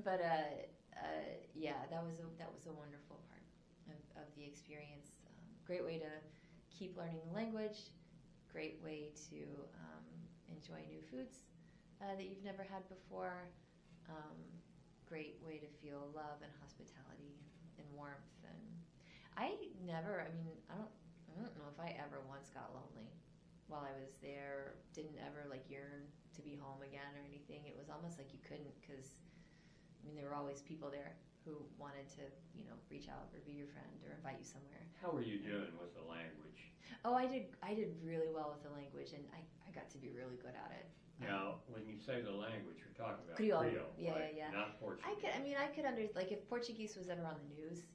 But that was a wonderful part of the experience. Great way to keep learning the language. Great way to enjoy new foods that you've never had before. Great way to feel love and hospitality and warmth. And I don't know if I ever once got lonely while I was there. Didn't ever yearn to be home again or anything. It was almost like you couldn't, because there were always people there who wanted to reach out or be your friend or invite you somewhere. How were you doing with the language? Oh, I did really well with the language, and I got to be really good at it. Now, when you say the language, you're talking about Creole. right? Yeah. Not Portuguese. I could understand, if Portuguese was ever on the news.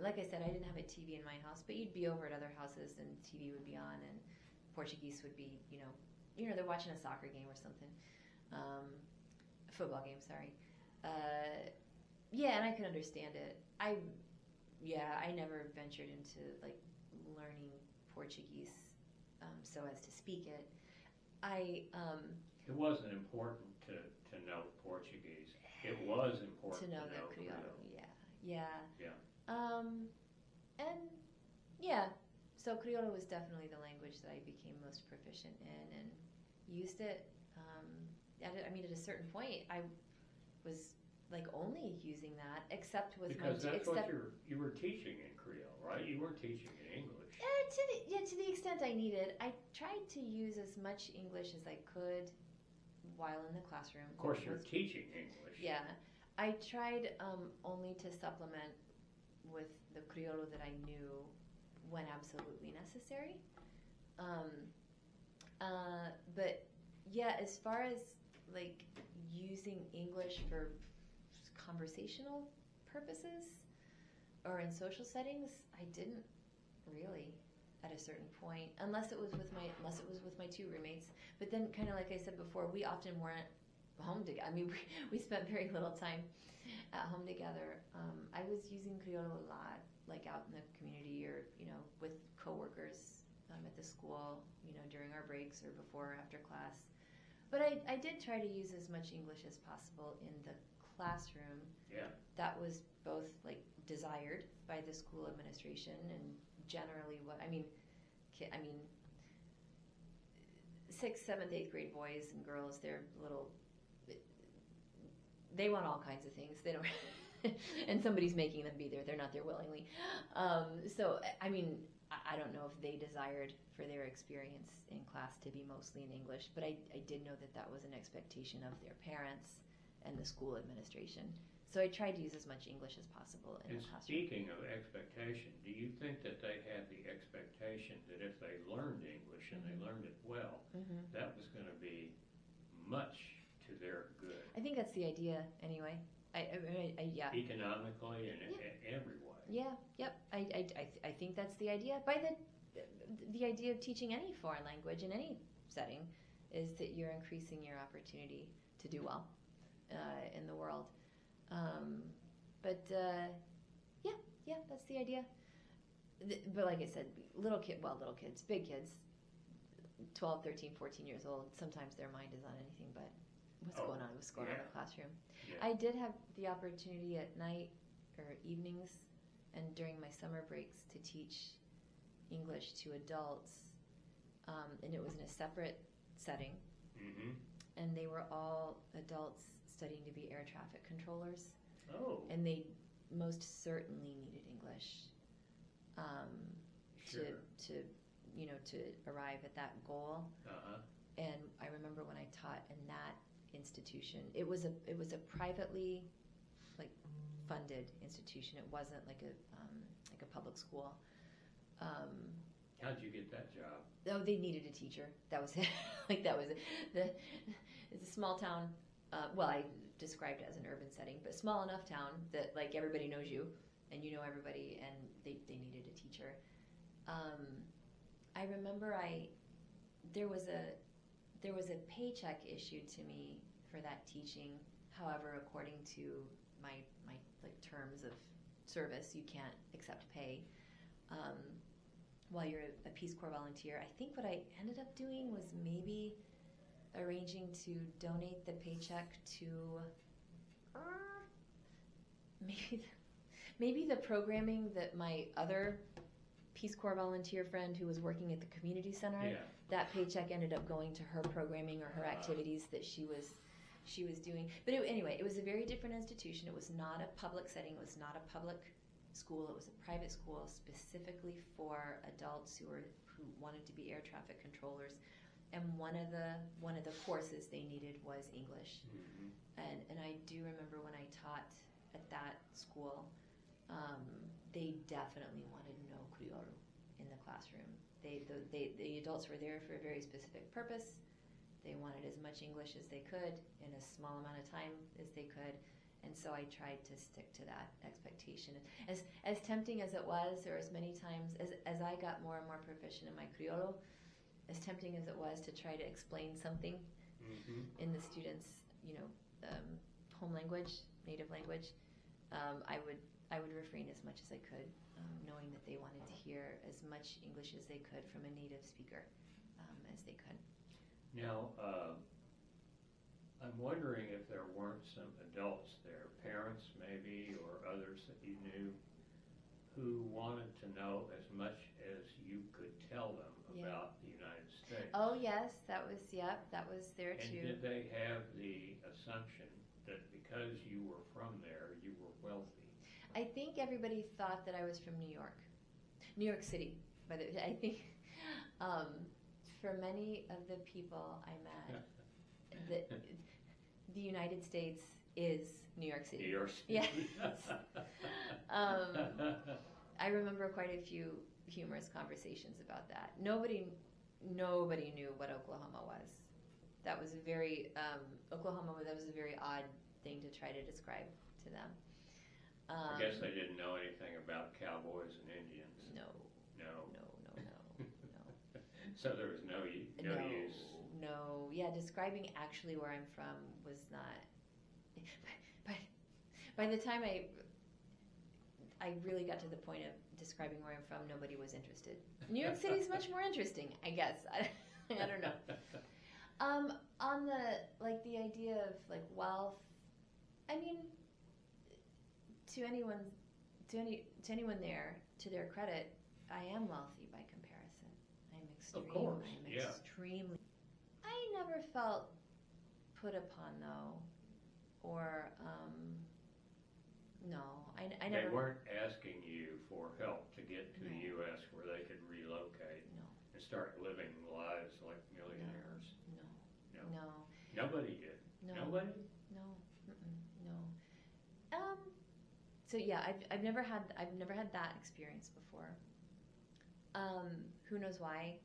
Like I said, I didn't have a TV in my house, but you'd be over at other houses and TV would be on, and Portuguese would be, they're watching a soccer game or something, a football game. Sorry. And I could understand it. I never ventured into learning Portuguese so as to speak it. It wasn't important to know Portuguese. It was important to know the Creole. Yeah. Yeah. So Criollo was definitely the language that I became most proficient in and used it. At a certain point, I was like only using that, except with Because my that's what you were teaching in Creole, right? You weren't teaching in English. to the extent I needed. I tried to use as much English as I could while in the classroom. Of course, you're teaching English. Yeah, I tried only to supplement with the Criollo that I knew when absolutely necessary. But yeah, as far as like using English for conversational purposes or in social settings, I didn't really at a certain point, unless it was with my two roommates. But then, kind of like I said before, we often weren't home together. I mean, we spent very little time at home together. I was using Criollo a lot, like out in the community or with coworkers at the school, during our breaks or before or after class. But I did try to use as much English as possible in the classroom. Yeah. That was both like desired by the school administration and generally what I mean, 6th, 7th, 8th grade boys and girls, they want all kinds of things. They don't, and somebody's making them be there. They're not there willingly. So I mean, I don't know if they desired for their experience in class to be mostly in English, but I did know that was an expectation of their parents and the school administration. So I tried to use as much English as possible in the classroom. Speaking of expectation, do you think that they had the expectation that if they learned English and they learned it well, that was going to be much to their good? I think that's the idea anyway. Yeah. Economically and every way. Yeah, yep. I think that's the idea. By the idea of teaching any foreign language in any setting is that you're increasing your opportunity to do well in the world. Yeah, that's the idea. But like I said, little kids, big kids, 12, 13, 14 years old, sometimes their mind is on anything but what's going on in the classroom. Yeah. I did have the opportunity at night or evenings and during my summer breaks to teach English to adults, and it was in a separate setting, and they were all adults studying to be air traffic controllers. Oh. And they most certainly needed English to arrive at that goal. And I remember when I taught in that institution, it was a privately funded institution. It wasn't like a public school. How'd you get that job? Oh, they needed a teacher. That was it. It's a small town. I described it as an urban setting, but small enough town that everybody knows you and you know everybody, and they needed a teacher. I remember there was a paycheck issued to me for that teaching. However, according to my terms of service, you can't accept pay while you're a Peace Corps volunteer. I think what I ended up doing was maybe arranging to donate the paycheck to maybe the programming that my other Peace Corps volunteer friend who was working at the community center, that paycheck ended up going to her programming or her activities that she was doing. But anyway, it was a very different institution. It was not a public setting. It was not a public school. It was a private school specifically for adults who wanted to be air traffic controllers. And one of the courses they needed was English. And I do remember when I taught at that school, they definitely wanted no Criollo in the classroom. The adults were there for a very specific purpose. They wanted as much English as they could in a small amount of time as they could. And so I tried to stick to that expectation. As tempting as it was, or as many times as I got more and more proficient in my Criollo, as tempting as it was to try to explain something in the students' home language, native language, I would refrain as much as I could, knowing that they wanted to hear as much English as they could from a native speaker as they could. Now, I'm wondering if there weren't some adults there, parents maybe, or others that you knew, who wanted to know as much as you tell them Yeah. about the United States. Oh yes, that was there And too. did they have the assumption that because you were from there, you were wealthy? I think everybody thought that I was from New York City. But I think for many of the people I met, the United States is New York City. New York City. Yes. I remember quite a few humorous conversations about that. Nobody knew what Oklahoma was. That was a very Oklahoma. That was a very odd thing to try to describe to them. I guess they didn't know anything about cowboys and Indians. No. So there was no use. No. Yeah, describing actually where I'm from was not. By the time I really got to the point of describing where I'm from, nobody was interested. New York City is much more interesting, I guess. I don't know. On the idea of like wealth, I mean, to anyone there, to their credit, I am wealthy by comparison. Of course, yeah. Extremely. I never felt put upon though, or no, I never. They weren't asking you for help to get to the U.S. where they could relocate and start living lives like millionaires. No. Nobody did. No. Nobody? No. No. So yeah, I've never had that experience before. Who knows why?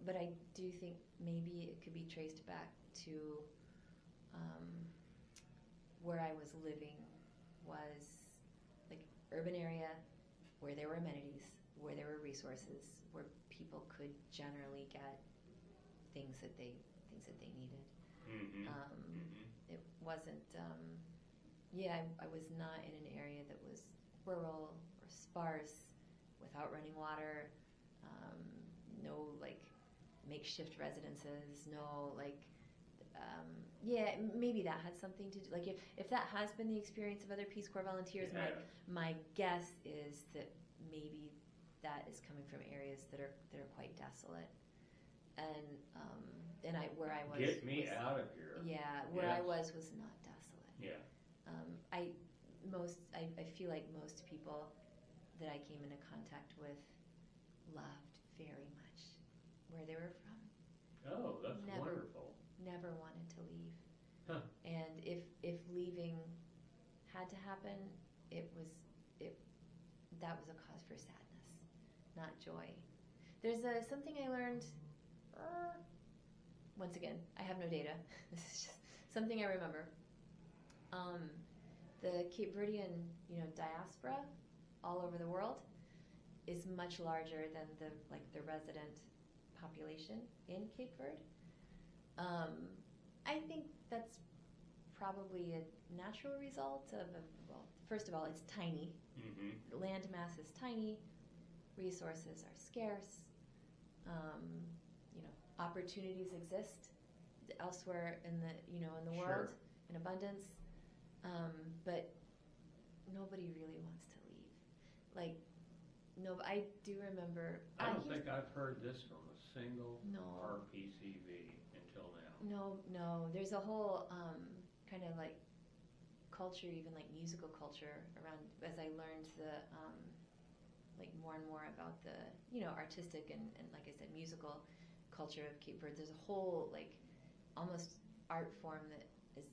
But I do think maybe it could be traced back to where I was living was like urban area where there were amenities, where there were resources, where people could generally get things that they needed. It wasn't. I was not in an area that was rural or sparse, without running water. No like makeshift residences. No like. Maybe that had something to do. Like if that has been the experience of other Peace Corps volunteers, my guess is that maybe that is coming from areas that are quite desolate. And where I was. Get me out of here. Yeah, where I was not desolate. Yeah. I feel like most people that I came into contact with loved very much where they were from. Oh, that's wonderful. Never wanted to leave. Huh. And if leaving had to happen, that was a cause for sadness, not joy. There's something I learned. Once again, I have no data. This is just something I remember. The Cape Verdean, diaspora all over the world is much larger than the resident population in Cape Verde. I think that's probably a natural result of first of all, it's tiny. The land mass is tiny. Resources are scarce. Opportunities exist elsewhere in the world in abundance, but nobody really wants to leave. Like, no, I do remember. I don't think I've heard this from a single RPCV until now. No. There's a whole kind of like culture, even like musical culture around. As I learned like more and more about the artistic and like I said musical culture of Cape Verde, there's a whole like almost art form that is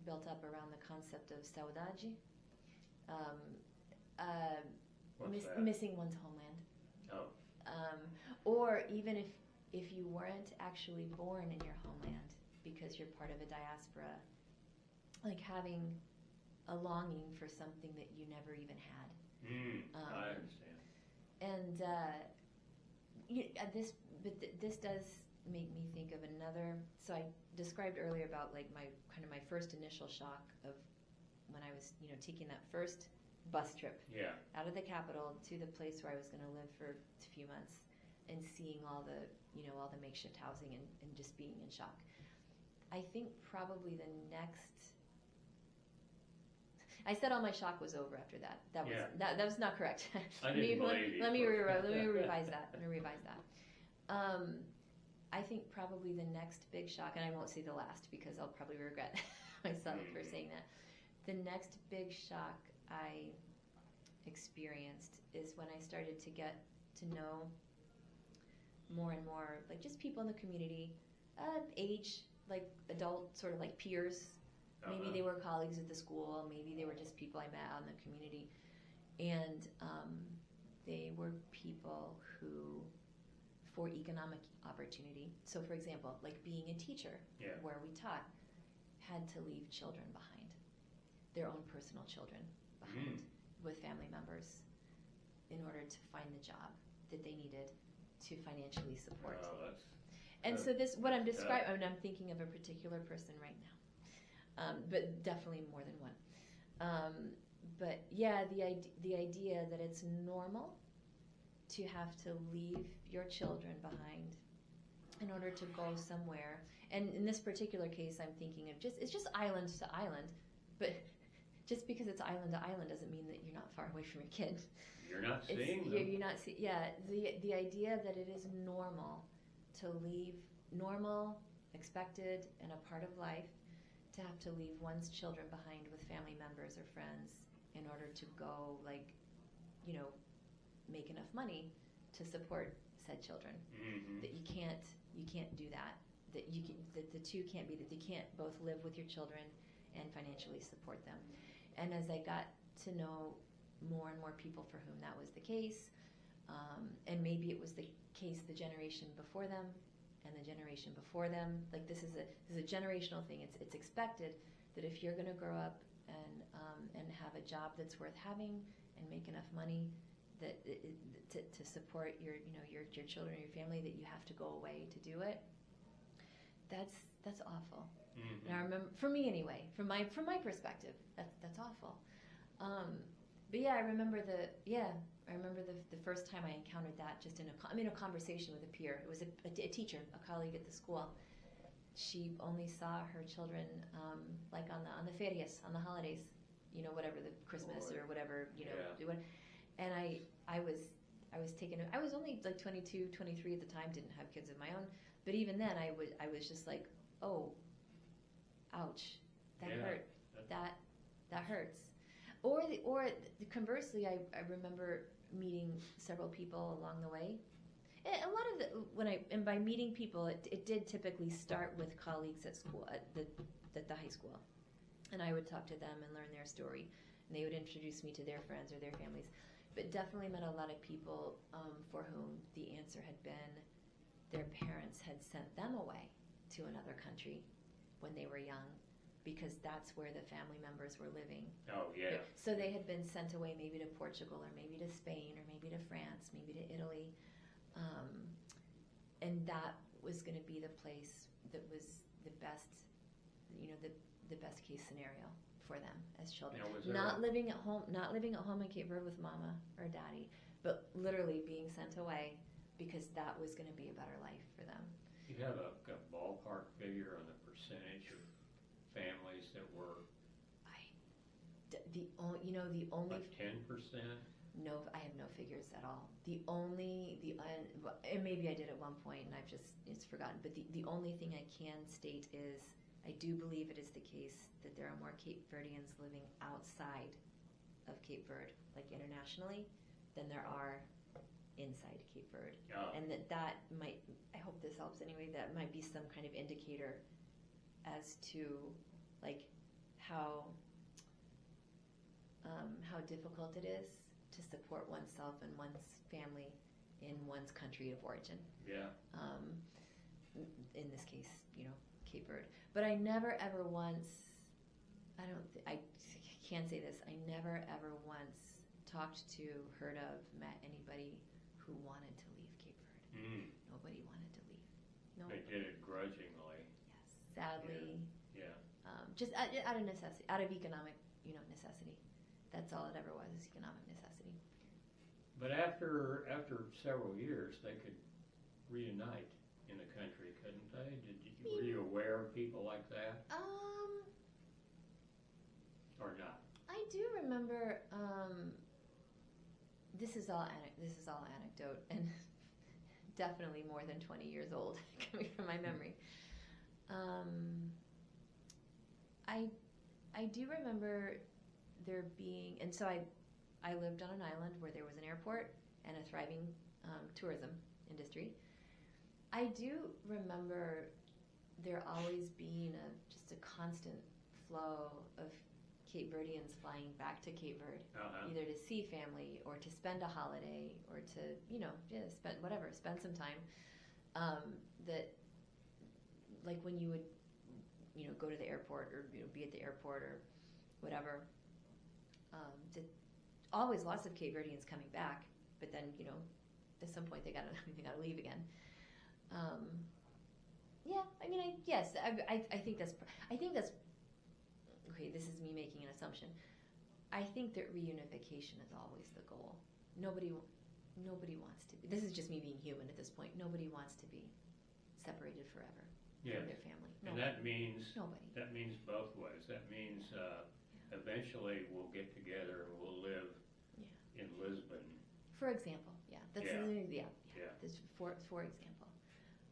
built up around the concept of saudade, missing one's homeland. Oh. Or even if you weren't actually born in your homeland because you're part of a diaspora, like having a longing for something that you never even had. I understand. And this does make me think of another. So I described earlier about like my first initial shock of when I was taking that first bus trip out of the capital to the place where I was going to live for a few months, and seeing all the makeshift housing and just being in shock. I think probably the next. I said all my shock was over after that. That was Yeah. that was not correct. I didn't believe you. Let me revise that. Let me revise that. I think probably the next big shock, and I won't say the last because I'll probably regret myself for saying that. The next big shock I experienced is when I started to get to know more and more, like just people in the community, age, like adult, sort of like peers. Maybe they were colleagues at the school, maybe they were just people I met out in the community. And they were people who, for economic opportunity, so for example, like being a teacher where we taught, had to leave children behind, their own personal children behind with family members in order to find the job that they needed to financially support. So this, what I'm describing, I mean, I'm thinking of a particular person right now, but definitely more than one. But yeah, the idea that it's normal to have to leave your children behind in order to go somewhere. And in this particular case, I'm thinking of it's just island to island, but just because it's island to island doesn't mean that you're not far away from your kid. You're not seeing them. You're not seeing. Yeah, the idea that it is normal to leave, normal, expected, and a part of life, to have to leave one's children behind with family members or friends in order to go, like, make enough money to support said children. That you can't do that. That the two can't be, that you can't both live with your children and financially support them. And as I got to know more and more people for whom that was the case, and maybe it was the case the generation before them and the generation before them, like this is a generational thing. It's expected that if you're going to grow up and have a job that's worth having and make enough money that to support your children or your family, that you have to go away to do it. That's awful. And I remember, for me anyway, from my perspective, that's awful. But yeah, I remember the first time I encountered that, just in a conversation with a peer. It was a teacher, a colleague at the school. She only saw her children like on the ferias, on the holidays, whatever, the Christmas or whatever, and I was taken. I was only like 22, 23 at the time, didn't have kids of my own, but even then I was just like, oh, ouch, that hurt. That hurts. Or conversely, I remember meeting several people along the way. And a lot of and by meeting people, it did typically start with colleagues at school, at the high school, and I would talk to them and learn their story, and they would introduce me to their friends or their families. But definitely met a lot of people for whom the answer had been their parents had sent them away to another country when they were young, because that's where the family members were living. Oh, yeah. So they had been sent away maybe to Portugal or maybe to Spain or maybe to France, maybe to Italy. And that was going to be the place that was the best, the best case scenario for them as children. Not living at home in Cape Verde with mama or daddy, but literally being sent away because that was going to be a better life for them. You have a ballpark figure on the percentage of families that were the only like 10%? No, I have no figures at all. And maybe I did at one point and it's forgotten, but the only thing I can state is I do believe it is the case that there are more Cape Verdeans living outside of Cape Verde, like internationally, than there are inside Cape Verde. Oh. And that might, I hope this helps anyway, that might be some kind of indicator as to like how difficult it is to support oneself and one's family in one's country of origin. Yeah. In this case, Cape Verde. But I never ever once, I can't say this, I never ever once talked to, heard of, met anybody who wanted to leave Cape Verde. Nobody wanted to leave. No. They did it grudgingly. Yes, sadly. Yeah. Just out of necessity, out of economic, necessity. That's all it ever was, is economic necessity. But after several years, they could reunite in the country, couldn't they? Were you aware of people like that? Or not? I I do remember. This is all anecdote, and definitely more than 20 years old, coming from my memory. I do remember there being, and so I lived on an island where there was an airport and a thriving tourism industry. I do remember there always being just a constant flow of Cape Verdeans flying back to Cape Verde, either to see family or to spend a holiday or to, spend some time. That, like when you would, go to the airport or be at the airport or whatever. Always lots of Cape Verdeans coming back, but then at some point they gotta leave again. I think that's okay. This is me making an assumption. I think that reunification is always the goal. Nobody wants to be. This is just me being human at this point. Nobody wants to be separated forever from their family. And that means nobody. That means both ways. That means eventually we'll get together and we'll live in Lisbon. For example, that's That's for example.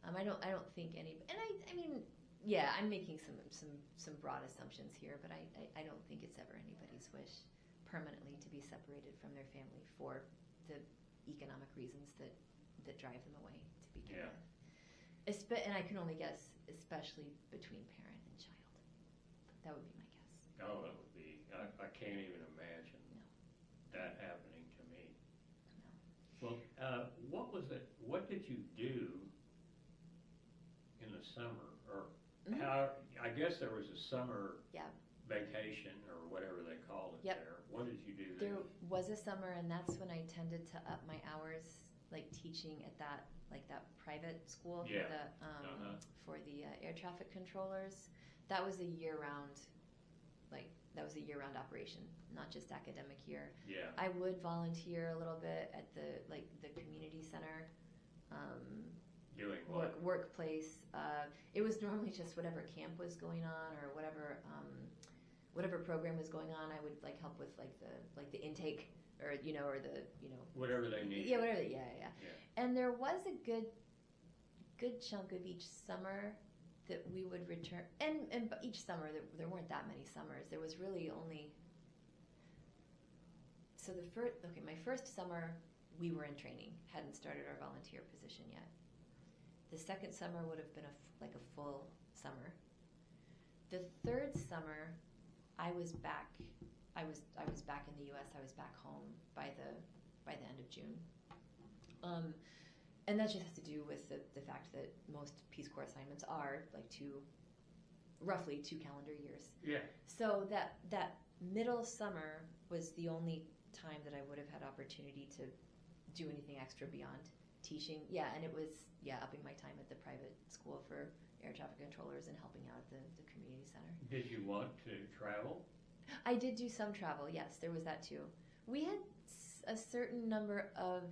I don't think any, and I mean, I'm making some broad assumptions here, but I don't think it's ever anybody's wish permanently to be separated from their family for the economic reasons that drive them away to begin with. And I can only guess, especially between parent and child. That would be my guess. Oh, that would be. I can't even imagine that happening to me. No. Well, what was it? What did you do in the summer, or how? I guess there was a summer vacation or whatever they called it there. What did you do there? There was a summer, and that's when I tended to up my hours, like teaching at that private school for the air traffic controllers. That was a year-round, operation, not just academic year. Yeah. I would volunteer a little bit at the community center. Doing what? Workplace. It was normally just whatever camp was going on or whatever program was going on. I would help with the intake or whatever they need. Yeah, whatever. Yeah. And there was a good chunk of each summer that we would return, and each summer there weren't that many summers. There was really only. So my first summer we were in training, hadn't started our volunteer position yet. The second summer would have been a full summer. The third summer, I was back. I was back in the U.S. I was back home by the end of June. And that just has to do with the fact that most Peace Corps assignments are roughly 2 calendar years. Yeah. So that middle summer was the only time that I would have had opportunity to do anything extra beyond teaching. Yeah, and it was upping my time at the private school for air traffic controllers and helping out at the community center. Did you want to travel? I did do some travel. Yes, there was that too. We had a certain number of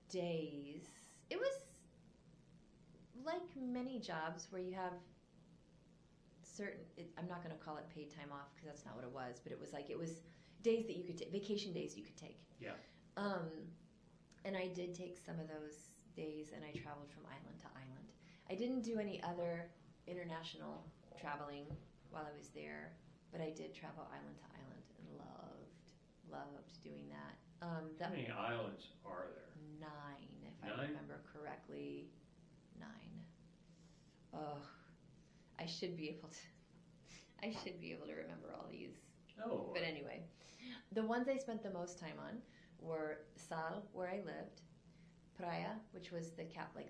days. It was like many jobs where you have I'm not going to call it paid time off because that's not what it was, but it was days that you could take, vacation days you could take. Yeah. And I did take some of those days, and I traveled from island to island. I didn't do any other international traveling while I was there, but I did travel island to island and loved doing that. How many islands are there? 9, if I remember correctly. 9. Oh, I should be able to remember all these. Oh. But anyway, the ones I spent the most time on were Sal, where I lived, Praia, which was the capital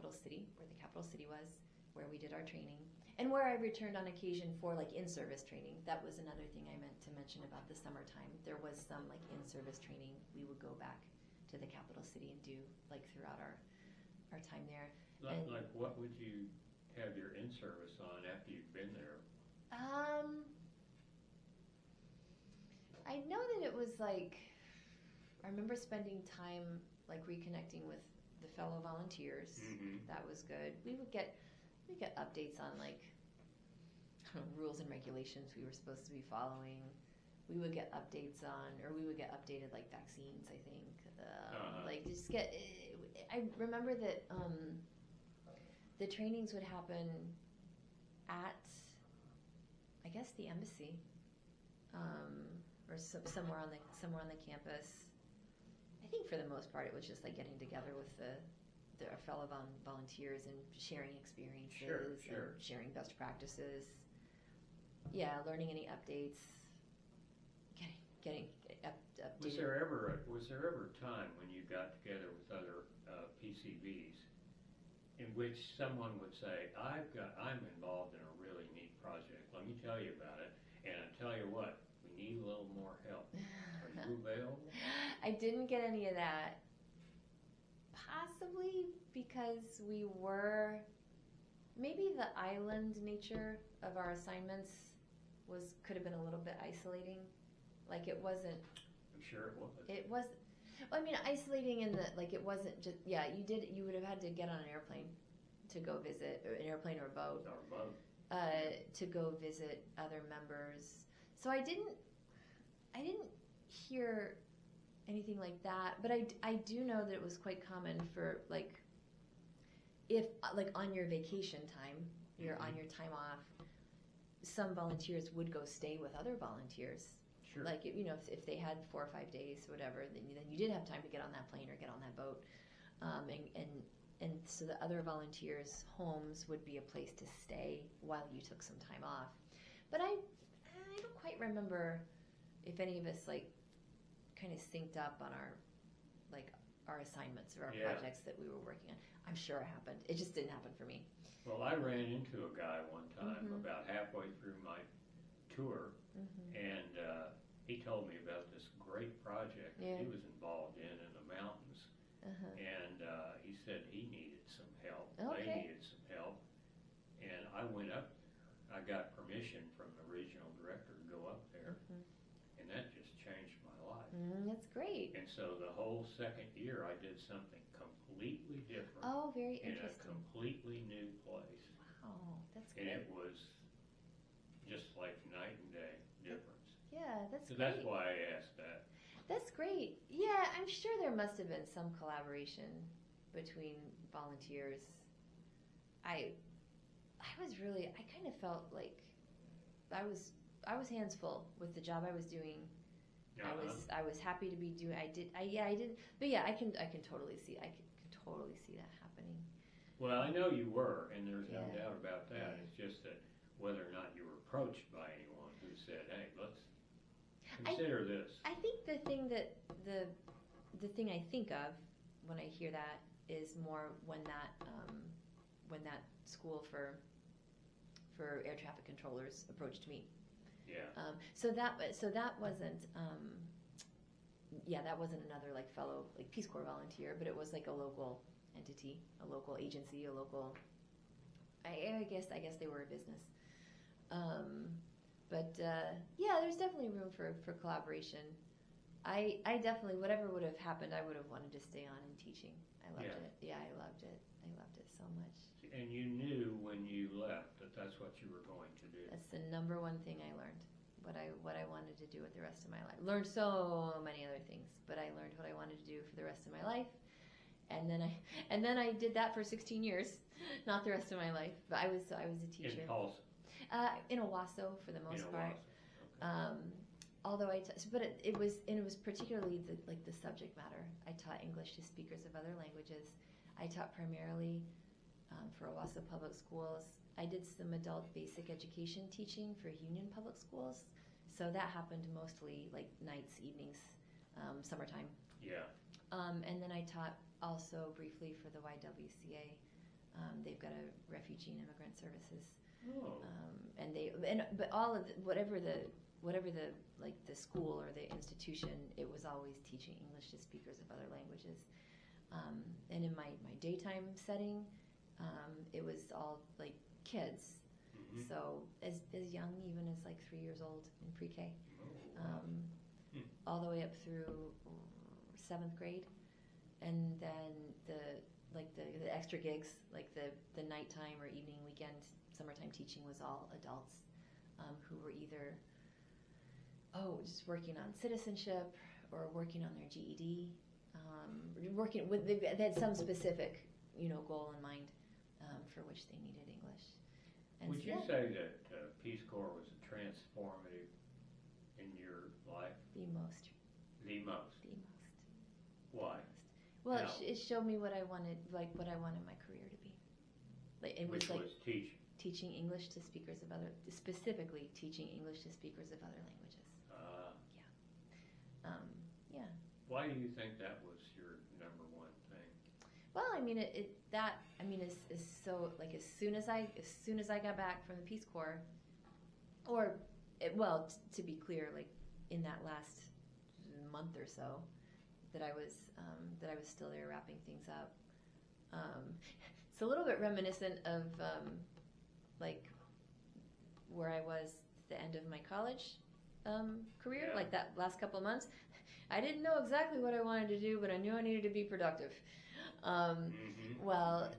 city, where the capital city was, where we did our training, and where I returned on occasion for in-service training. That was another thing I meant to mention about the summertime. There was some in-service training we would go back to the capital city and do throughout our time there. Like what would you have your in-service on after you've been there? I know that it was I remember spending time reconnecting with the fellow volunteers. Mm-hmm. That was good. We would get updates on rules and regulations we were supposed to be following. we would get updates on, or we would get updated like vaccines, I think. Like just get, I remember that the trainings would happen at, I guess, the embassy, or somewhere on the campus. I think for the most part it was just like getting together with our fellow volunteers and sharing experiences, Sure. and sharing best practices. Yeah, learning any updates, getting updated. Was there ever a time when you got together with other PCVs in which someone would say, I'm involved in a really neat project. Let me tell you about it. And I tell you what, we need a little more help. Are you available? I didn't get any of that. Possibly because we were, maybe the island nature of our assignments could have been a little bit isolating. Like it wasn't. I'm sure it was. It was. Well, I mean, isolating in the like it wasn't just. Yeah, you would have had to get on an airplane to go visit, or an airplane or a boat. To go visit other members. So I didn't hear anything like that, but I do know that it was quite common for like, if like on your vacation time, you're on your time off, some volunteers would go stay with other volunteers. Sure. Like, if they had 4 or 5 days or whatever, then you did have time to get on that plane or get on that boat. And so the other volunteers' homes would be a place to stay while you took some time off. But I don't quite remember if any of us like kind of synced up on our assignments or our projects that we were working on. I'm sure it happened. It just didn't happen for me. Well, I ran into a guy one time about halfway through my tour, and he told me about this great project that he was involved in the mountains, and he said he needed some help. They needed some help, and I went up there. I got permission from the regional director to go up there, and that just changed my life. That's great. And so the whole second year I did something completely different. Oh, very in interesting. a completely new place. Wow, that's And great. it was just like night and day difference. Yeah, that's So great. that's why I asked that. That's great. Yeah, I'm sure there must have been some collaboration between volunteers. I kind of felt like I was hands full with the job I was doing. I was happy to be doing. I didn't. But yeah, I can totally see. I can totally see that happening. Well, I know you were, and there's no Yeah. doubt about that. Yeah. It's just that whether or not you were approached by anyone who said, "Hey, let's consider this." I think the thing that the thing I think of when I hear that is more when that school for air traffic controllers approached me. Yeah. So that wasn't that wasn't another like fellow like Peace Corps volunteer, but it was like a local entity, a local agency, a local. I guess they were a business. There's definitely room for collaboration. I definitely, whatever would have happened, I would have wanted to stay on in teaching. I loved it. Yeah, I loved it. I loved it so much. And you knew when you left that that's what you were going to do. That's the number one thing I learned. What I wanted to do with the rest of my life. Learned so many other things, but I learned what I wanted to do for the rest of my life. And then I did that for 16 years, not the rest of my life. But I was a teacher. In Tulsa. In Owasso for the most part. Okay. Although but it was particularly the subject matter. I taught English to speakers of other languages. I taught primarily for Owasso Public Schools. I did some adult basic education teaching for Union Public Schools. So that happened mostly like nights, evenings, summertime. Yeah. And then I taught also briefly for the YWCA. They've got a refugee and immigrant services. Oh. But all of whatever the like the school or the institution, it was always teaching English to speakers of other languages. And in my daytime setting, it was all like kids. Mm-hmm. So as young even as like 3 years old in pre-K, all the way up through 7th grade, and then the extra gigs, like the nighttime or evening, weekend, summertime teaching was all adults who were either just working on citizenship or working on their GED. Working with, they had some specific, goal in mind for which they needed English. And Would you say that Peace Corps was transformative in your life? The most. The most. The most. Why? Well, it showed me what I wanted, what I wanted my career to be. Which was teaching. Teaching English to speakers of specifically teaching English to speakers of other languages. Yeah. Why do you think that was your number one thing? Well, I mean, is so like as soon as I got back from the Peace Corps, to be clear, like in that last month or so, that I was still there wrapping things up. It's a little bit reminiscent of like where I was at the end of my college career, Yeah. like that last couple of months. I didn't know exactly what I wanted to do, but I knew I needed to be productive. Well,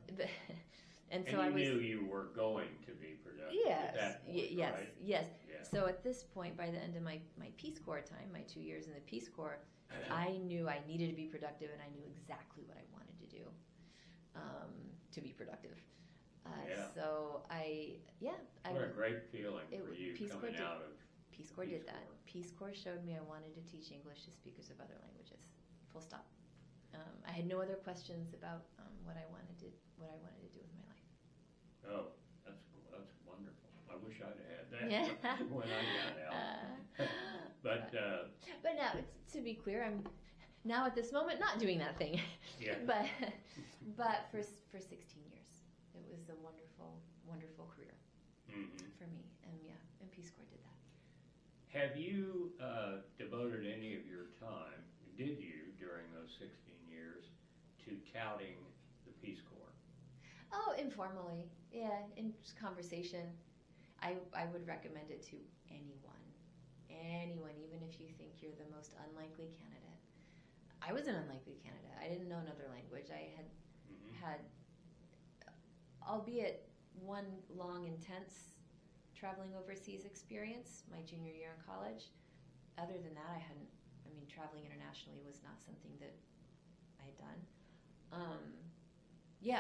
and so you I was. knew you were going to be productive. Yes. At that point, Yes. right? Yes. Yeah. So at this point, by the end of my Peace Corps time, my 2 years in the Peace Corps, I knew I needed to be productive, and I knew exactly what I wanted to do to be productive. Yeah. So What a great feeling for you Peace coming Corps out of Peace Corps Peace did that. Corps. Peace Corps showed me I wanted to teach English to speakers of other languages. Full stop. I had no other questions about what I wanted to do with my life. Oh, that's wonderful. I wish I'd had that Yeah. when I got out. But now, to be clear, I'm now at this moment not doing that thing. yeah. but for 16 years, it was a wonderful career for me, and Peace Corps did that. Have you devoted any of your time, did you, during those 16 years, to touting the Peace Corps? Oh, informally, yeah, in just conversation. I would recommend it to anyone, even if you think you're the most unlikely candidate. I was an unlikely candidate. I didn't know another language. I had, albeit one long, intense traveling overseas experience my junior year in college. Other than that, traveling internationally was not something that I had done.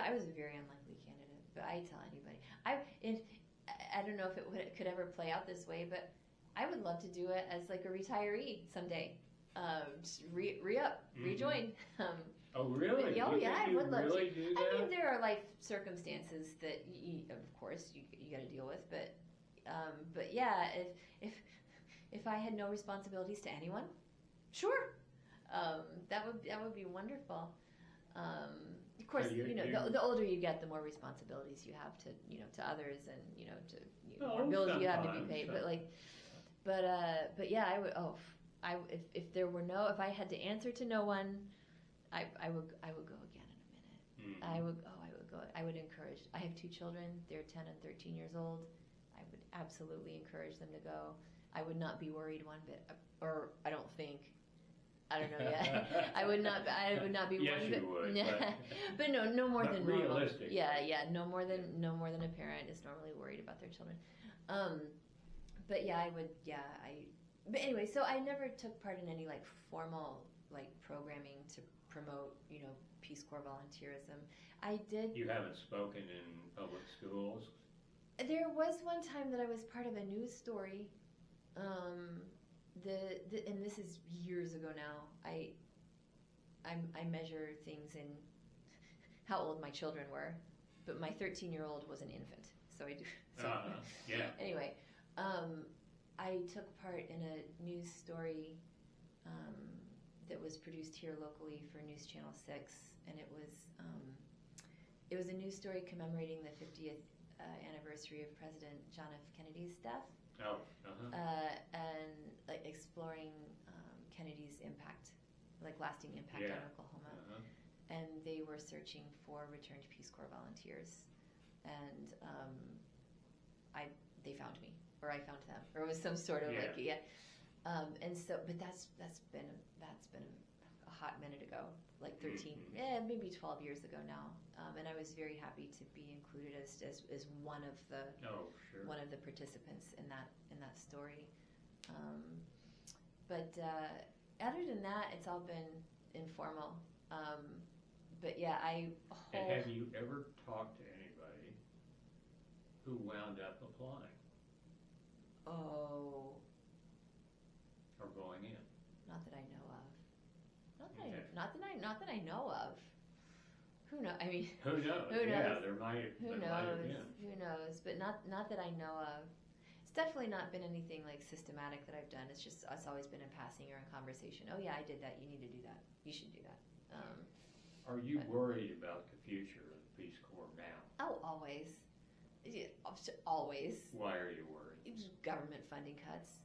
I was a very unlikely candidate, but I tell anybody. I don't know if it could ever play out this way, but I would love to do it as like a retiree someday. Just re-up, rejoin. Oh, really? Oh, yeah, I would love really to. Do that? I mean, there are life circumstances that, of course, you got to deal with. But yeah, if I had no responsibilities to anyone, sure, that would be wonderful. Of course, So the older you get, the more responsibilities you have to others, and more Oh, bills you have to be sometimes, paid. so- But yeah, I would. If I had to answer to no one, I would go again in a minute. I would go. I would encourage. I have 2 children. They're 10 and 13 years old. I would absolutely encourage them to go. I would not be worried one bit, or I don't think. I don't know yet. I would not be Yes, worried. you would, but no more but than normal. realistic. Yeah, no more than a parent is normally worried about their children. But yeah, I would. Yeah, But anyway, so I never took part in any like formal like programming to promote Peace Corps volunteerism. I did. You haven't spoken in public schools? There was one time that I was part of a news story. And this is years ago now. I measure things in how old my children were, but my 13-year-old was an infant, so I do. So, Yeah. Anyway, I took part in a news story that was produced here locally for News Channel 6, and it was a news story commemorating the 50th anniversary of President John F. Kennedy's death. Oh, And like exploring Kennedy's impact, like lasting impact on Oklahoma. And they were searching for returned Peace Corps volunteers, and they found me, or I found them, or it was some sort of and so, but that's been a hot minute ago, like 13, maybe 12 years ago now, and I was very happy to be included as one of the participants in that story. but other than that, it's all been informal. But yeah, And have you ever talked to anybody who wound up applying Oh, or going in? not that I know of. Okay. Not that I know of. Who knows? I mean, Who knows? Who Yeah, knows? there might have been. Who knows? But not that I know of. It's definitely not been anything like systematic that I've done. It's always been in passing or in conversation. Oh yeah, I did that. You need to do that. You should do that. Are you worried about the future of the Peace Corps now? Oh, always. Yeah, always. Why are you worried? Government funding cuts.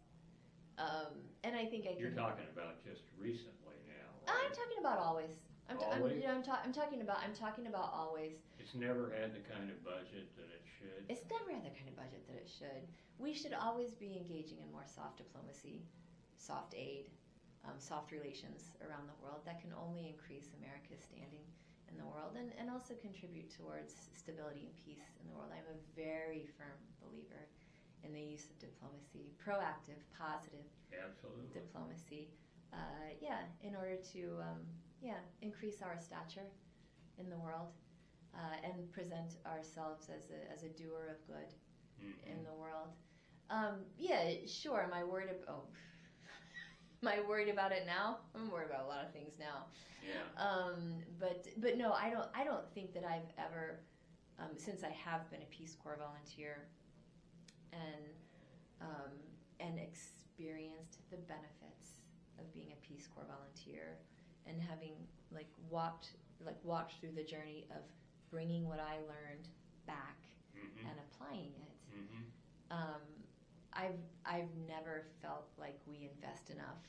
And I think You're talking about just recently now, right? I'm talking about always. I'm talking about always. It's never had the kind of budget that it should. It's never had the kind of budget that it should. We should always be engaging in more soft diplomacy, soft aid, soft relations around the world that can only increase America's standing in the world and also contribute towards stability and peace in the world. I'm a very firm believer in the use of diplomacy, proactive, positive Absolutely. diplomacy, in order to increase our stature in the world and present ourselves as a doer of good in the world. Sure. Am I worried about? Am I worried about it now? I'm worried about a lot of things now. Yeah. But no, I don't think that I've ever, since I have been a Peace Corps volunteer, and experienced the benefits of being a Peace Corps volunteer, and having walked through the journey of bringing what I learned back and applying it. I've never felt like we invest enough,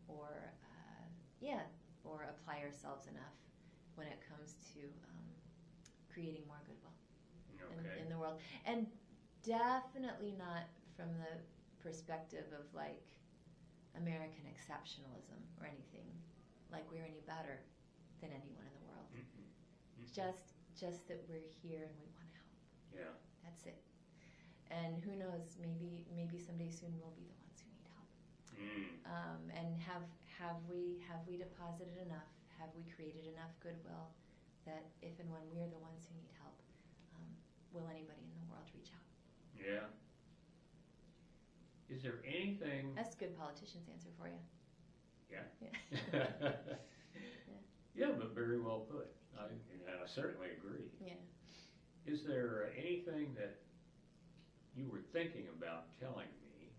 or apply ourselves enough when it comes to creating more goodwill in the world, and definitely not from the perspective of American exceptionalism or anything, like we're any better than anyone in the world. Just that we're here and we want to help. Yeah. That's it. And who knows? Maybe someday soon we'll be the ones who need help. And have we deposited enough? Have we created enough goodwill that if and when we're the ones who need help, will anybody in the world reach out? Yeah. Is there anything? That's a good politician's answer for you. Yeah. Yeah. Yeah, but very well put. I certainly agree. Yeah. Is there anything that you were thinking about telling me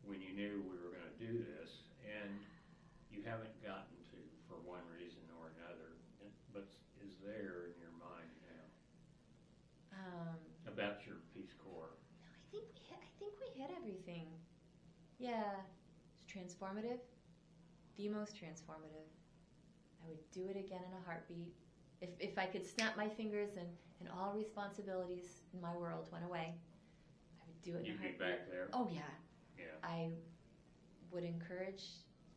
when you knew we were going to do this, and you haven't gotten to for one reason or another, but is there in your mind now about your Peace Corps? No, I think we hit everything. Yeah, it's transformative, the most transformative. I would do it again in a heartbeat. If I could snap my fingers and all responsibilities in my world went away, I would do it in a heartbeat. You'd be back there? Oh, yeah. Yeah. I would encourage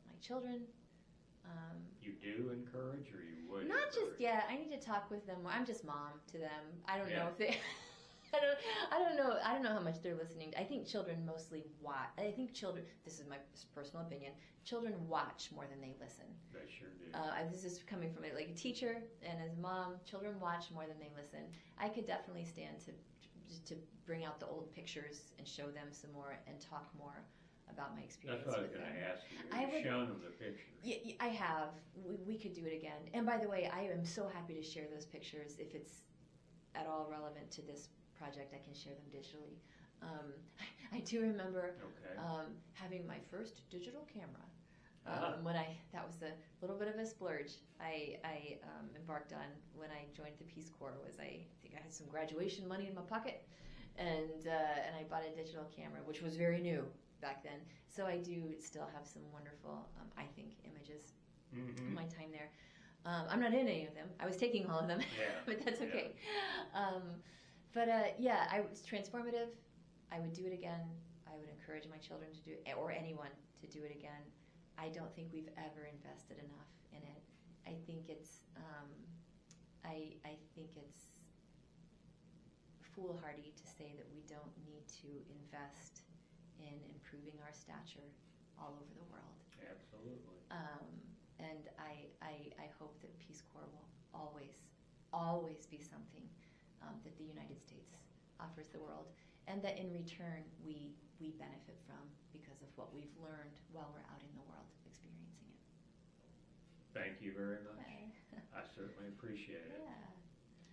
my children. You do encourage, or you would? Not just yet. I need to talk with them more. I'm just mom to them. I don't know if they. I don't know how much they're listening. I think children mostly watch. I think children. This is my personal opinion. Children watch more than they listen. They sure do. This is coming from a teacher and as a mom. Children watch more than they listen. I could definitely stand to bring out the old pictures and show them some more and talk more about my experience. That's what I was going to ask you. Have you shown them the pictures? Yeah, I have. We could do it again. And by the way, I am so happy to share those pictures. If it's at all relevant to this project, I can share them digitally. I do remember having my first digital camera. That was a little bit of a splurge I embarked on when I joined the Peace Corps. I think I had some graduation money in my pocket, and I bought a digital camera, which was very new back then. So I do still have some wonderful, I think, images in my time there. I'm not in any of them. I was taking all of them, but that's okay. I was transformative. I would do it again. I would encourage my children to do it, or anyone to do it again. I don't think we've ever invested enough in it. I think it's foolhardy to say that we don't need to invest in improving our stature all over the world. Absolutely. And I hope that Peace Corps will always be something that the United States offers the world, and that in return we benefit from because of what we've learned while we're out in the world experiencing it. Thank you very much. Okay. I certainly appreciate it. Yeah.